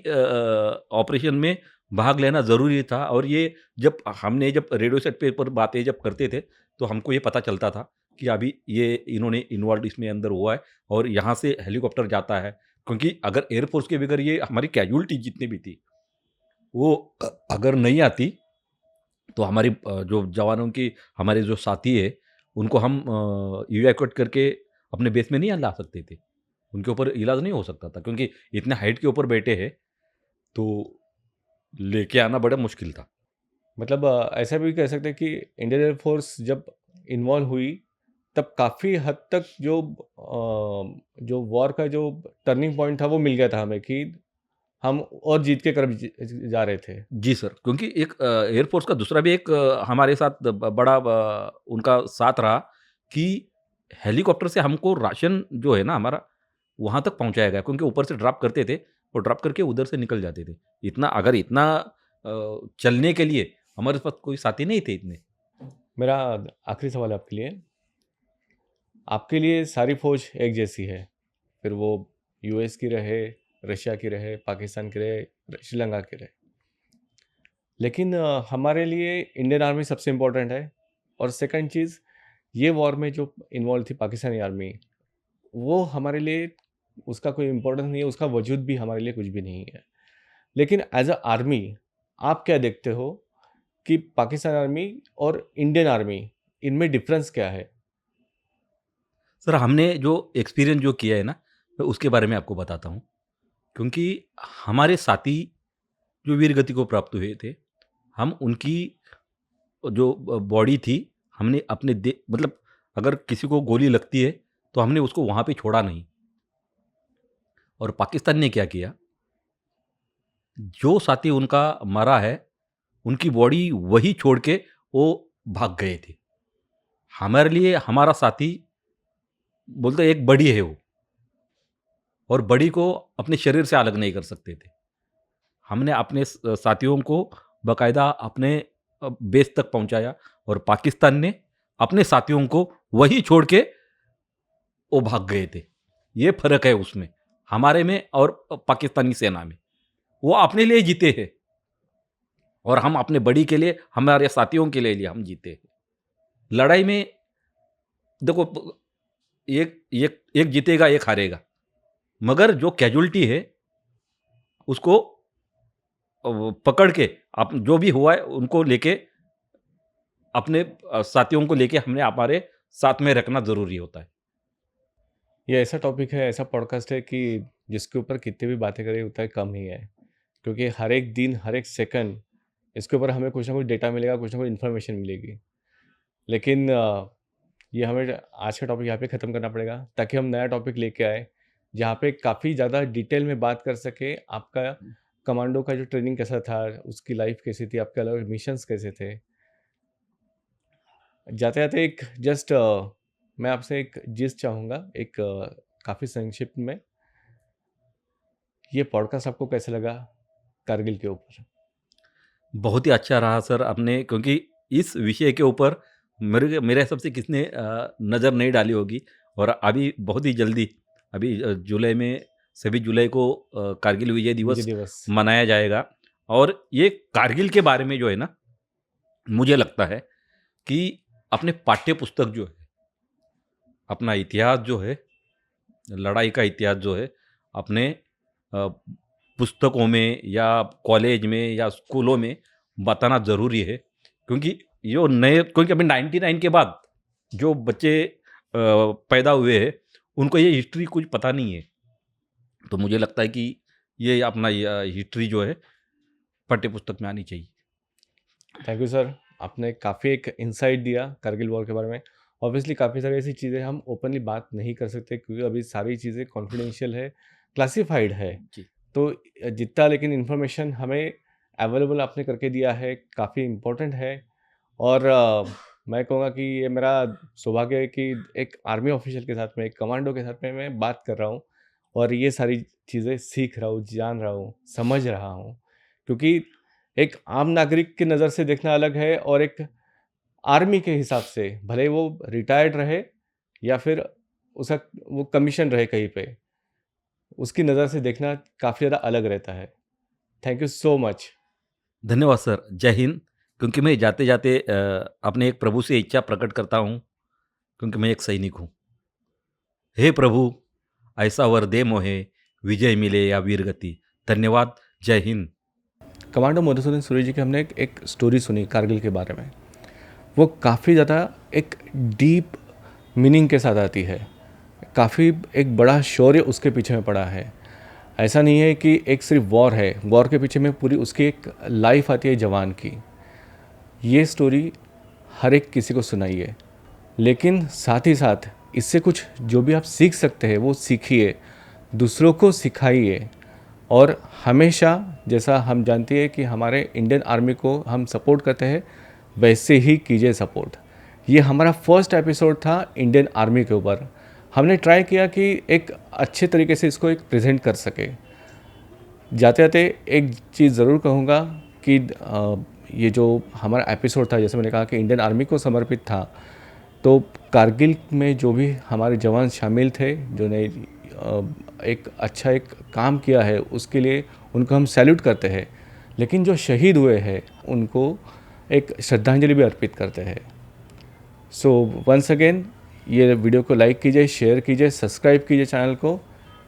ऑपरेशन में भाग लेना ज़रूरी था और ये जब रेडियो सेट पे पर बातें जब करते थे, तो हमको ये पता चलता था कि अभी ये इन्होंने इन्वॉल्वड इसमें अंदर हुआ है और यहाँ से हेलीकॉप्टर जाता है। क्योंकि अगर एयर फ़ोर्स के बगैर ये हमारी कैजुअल्टी जितनी भी थी, वो अगर नहीं आती तो हमारी जो जवानों की हमारे जो साथी है, उनको हम इवैक्यूएट करके अपने बेस में नहीं ला सकते थे। उनके ऊपर इलाज नहीं हो सकता था क्योंकि इतने हाइट के ऊपर बैठे हैं, तो लेके आना बड़ा मुश्किल था। मतलब ऐसा भी कह सकते हैं कि इंडियन एयर फोर्स जब इन्वॉल्व हुई, तब काफ़ी हद तक जो वॉर का जो टर्निंग पॉइंट था वो मिल गया था हमें कि हम और जीत के तरफ जा रहे थे। जी सर, क्योंकि एक एयर फ़ोर्स का दूसरा भी एक हमारे साथ बड़ा उनका साथ रहा कि हेलीकॉप्टर से हमको राशन जो है ना हमारा, वहाँ तक पहुँचाया गया क्योंकि ऊपर से ड्रॉप करते थे और ड्रॉप करके उधर से निकल जाते थे। इतना चलने के लिए हमारे पास कोई साथी नहीं थे इतने। मेरा आखिरी सवाल है आपके लिए। आपके लिए सारी फ़ौज एक जैसी है, फिर वो यूएस की रहे, रशिया की रहे, पाकिस्तान की रहे, श्रीलंका की रहे। लेकिन हमारे लिए इंडियन आर्मी सबसे इम्पोर्टेंट है। और सेकंड चीज़, ये वॉर में जो इन्वॉल्व थी पाकिस्तानी आर्मी, वो हमारे लिए उसका कोई इम्पोर्टेंस नहीं है, उसका वजूद भी हमारे लिए कुछ भी नहीं है। लेकिन एज अ आर्मी आप क्या देखते हो कि पाकिस्तान आर्मी और इंडियन आर्मी, इनमें डिफरेंस क्या है? सर हमने जो एक्सपीरियंस जो किया है ना, मैं उसके बारे में आपको बताता हूँ। क्योंकि हमारे साथी जो वीर गति को प्राप्त हुए थे, हम उनकी जो बॉडी थी, हमने अपने दे मतलब अगर किसी को गोली लगती है, तो हमने उसको वहाँ पे छोड़ा नहीं। और पाकिस्तान ने क्या किया, जो साथी उनका मरा है, उनकी बॉडी वहीं छोड़ के वो भाग गए थे। हमारे लिए हमारा साथी बोलते एक बड़ी है वो और बड़ी को अपने शरीर से अलग नहीं कर सकते थे। हमने अपने साथियों को बाकायदा अपने बेस तक पहुँचाया और पाकिस्तान ने अपने साथियों को वहीं छोड़ के वो भाग गए थे। ये फ़र्क है उसमें, हमारे में और पाकिस्तानी सेना में। वो अपने लिए जीते हैं और हम अपने बड़ी के लिए, हमारे साथियों के लिए हम जीते हैं। लड़ाई में देखो एक एक एक जीतेगा, एक हारेगा। मगर जो कैजुअल्टी है, उसको वो पकड़ के आप जो भी हुआ है उनको लेके अपने साथियों को लेके हमने हमारे साथ में रखना ज़रूरी होता है। ये ऐसा टॉपिक है, ऐसा पॉडकास्ट है कि जिसके ऊपर कितनी भी बातें करें उतना कम ही है। क्योंकि हर एक दिन, हर एक सेकंड इसके ऊपर हमें कुछ ना कुछ डेटा मिलेगा, कुछ ना कुछ इन्फॉर्मेशन मिलेगी। लेकिन ये हमें आज का टॉपिक यहाँ पे ख़त्म करना पड़ेगा ताकि हम नया टॉपिक लेके आए, जहाँ पे काफ़ी ज़्यादा डिटेल में बात कर सकें। आपका कमांडो का जो ट्रेनिंग कैसा था, उसकी लाइफ कैसी थी, आपके अलग मिशंस कैसे थे। जाते-जाते एक जस्ट मैं आपसे एक जिस्ट चाहूँगा, एक काफ़ी संक्षिप्त में, ये पॉडकास्ट आपको कैसा लगा कारगिल के ऊपर? बहुत ही अच्छा रहा सर आपने, क्योंकि इस विषय के ऊपर मेरे मेरे हिसाब से किसने नज़र नहीं डाली होगी। और अभी बहुत ही जल्दी, अभी जुलाई में, 26 जुलाई को कारगिल विजय विजय दिवस दिवस। मनाया जाएगा। और ये कारगिल के बारे में जो है ना, मुझे लगता है कि अपने पाठ्य पुस्तक जो है, अपना इतिहास जो है, लड़ाई का इतिहास जो है, अपने अ, पुस्तकों में या कॉलेज में या स्कूलों में बताना ज़रूरी है। क्योंकि क्योंकि अभी 99 के बाद जो बच्चे पैदा हुए हैं, उनको ये हिस्ट्री कुछ पता नहीं है। तो मुझे लगता है कि ये अपना हिस्ट्री जो है, पाठ्य पुस्तक में आनी चाहिए। थैंक यू सर, आपने काफ़ी एक इंसाइट दिया कारगिल वॉर के बारे में। ऑब्वियसली काफ़ी सारी ऐसी चीज़ें हम ओपनली बात नहीं कर सकते क्योंकि अभी सारी चीज़ें कॉन्फिडेंशियल है, क्लासिफाइड है। जी। तो जितना लेकिन इन्फॉर्मेशन हमें अवेलेबल आपने करके दिया है, काफ़ी इम्पोर्टेंट है। और मैं कहूँगा कि ये मेरा सौभाग्य है कि एक आर्मी ऑफिशियल के साथ में, एक कमांडो के साथ में मैं बात कर रहा हूँ और ये सारी चीज़ें सीख रहा हूँ, जान रहा हूँ, समझ रहा हूँ। क्योंकि एक आम नागरिक की नज़र से देखना अलग है और एक आर्मी के हिसाब से, भले वो रिटायर्ड रहे या फिर उसका वो कमीशन रहे कहीं पे, उसकी नज़र से देखना काफ़ी ज़्यादा अलग रहता है। Thank you so much. धन्यवाद सर। जय हिंद। क्योंकि मैं जाते-जाते अपने एक प्रभु से इच्छा प्रकट करता हूँ, क्योंकि मैं एक सैनिक हूँ। हे प्रभु, ऐसा वर दे मोहे, विजय मिले या वीरगति। धन्यवाद। जय हिंद। कमांडो मधुसूदन सूर्य जी की हमने एक स्टोरी सुनी कारगिल के बारे में। वो काफ़ी ज़्यादा एक डीप मीनिंग के साथ आती है। काफ़ी एक बड़ा शौर्य उसके पीछे में पड़ा है। ऐसा नहीं है कि एक सिर्फ वॉर है, वॉर के पीछे में पूरी उसकी एक लाइफ आती है जवान की। ये स्टोरी हर एक किसी को सुनाइए, लेकिन साथ ही साथ इससे कुछ जो भी आप सीख सकते हैं वो सीखिए, दूसरों को सिखाइए। और हमेशा, जैसा हम जानते हैं कि हमारे इंडियन आर्मी को हम सपोर्ट करते हैं, वैसे ही कीजिए सपोर्ट। ये हमारा फर्स्ट एपिसोड था इंडियन आर्मी के ऊपर। हमने ट्राई किया कि एक अच्छे तरीके से इसको एक प्रेजेंट कर सके। जाते जाते एक चीज़ ज़रूर कहूँगा कि ये जो हमारा एपिसोड था, जैसे मैंने कहा कि इंडियन आर्मी को समर्पित था, तो कारगिल में जो भी हमारे जवान शामिल थे, जिन्होंने एक अच्छा एक काम किया है, उसके लिए उनको हम सैल्यूट करते हैं। लेकिन जो शहीद हुए हैं उनको एक श्रद्धांजलि भी अर्पित करते हैं। सो वंस अगेन, ये वीडियो को लाइक कीजिए, शेयर कीजिए, सब्सक्राइब कीजिए चैनल को।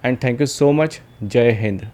And thank you so much. जय हिंद।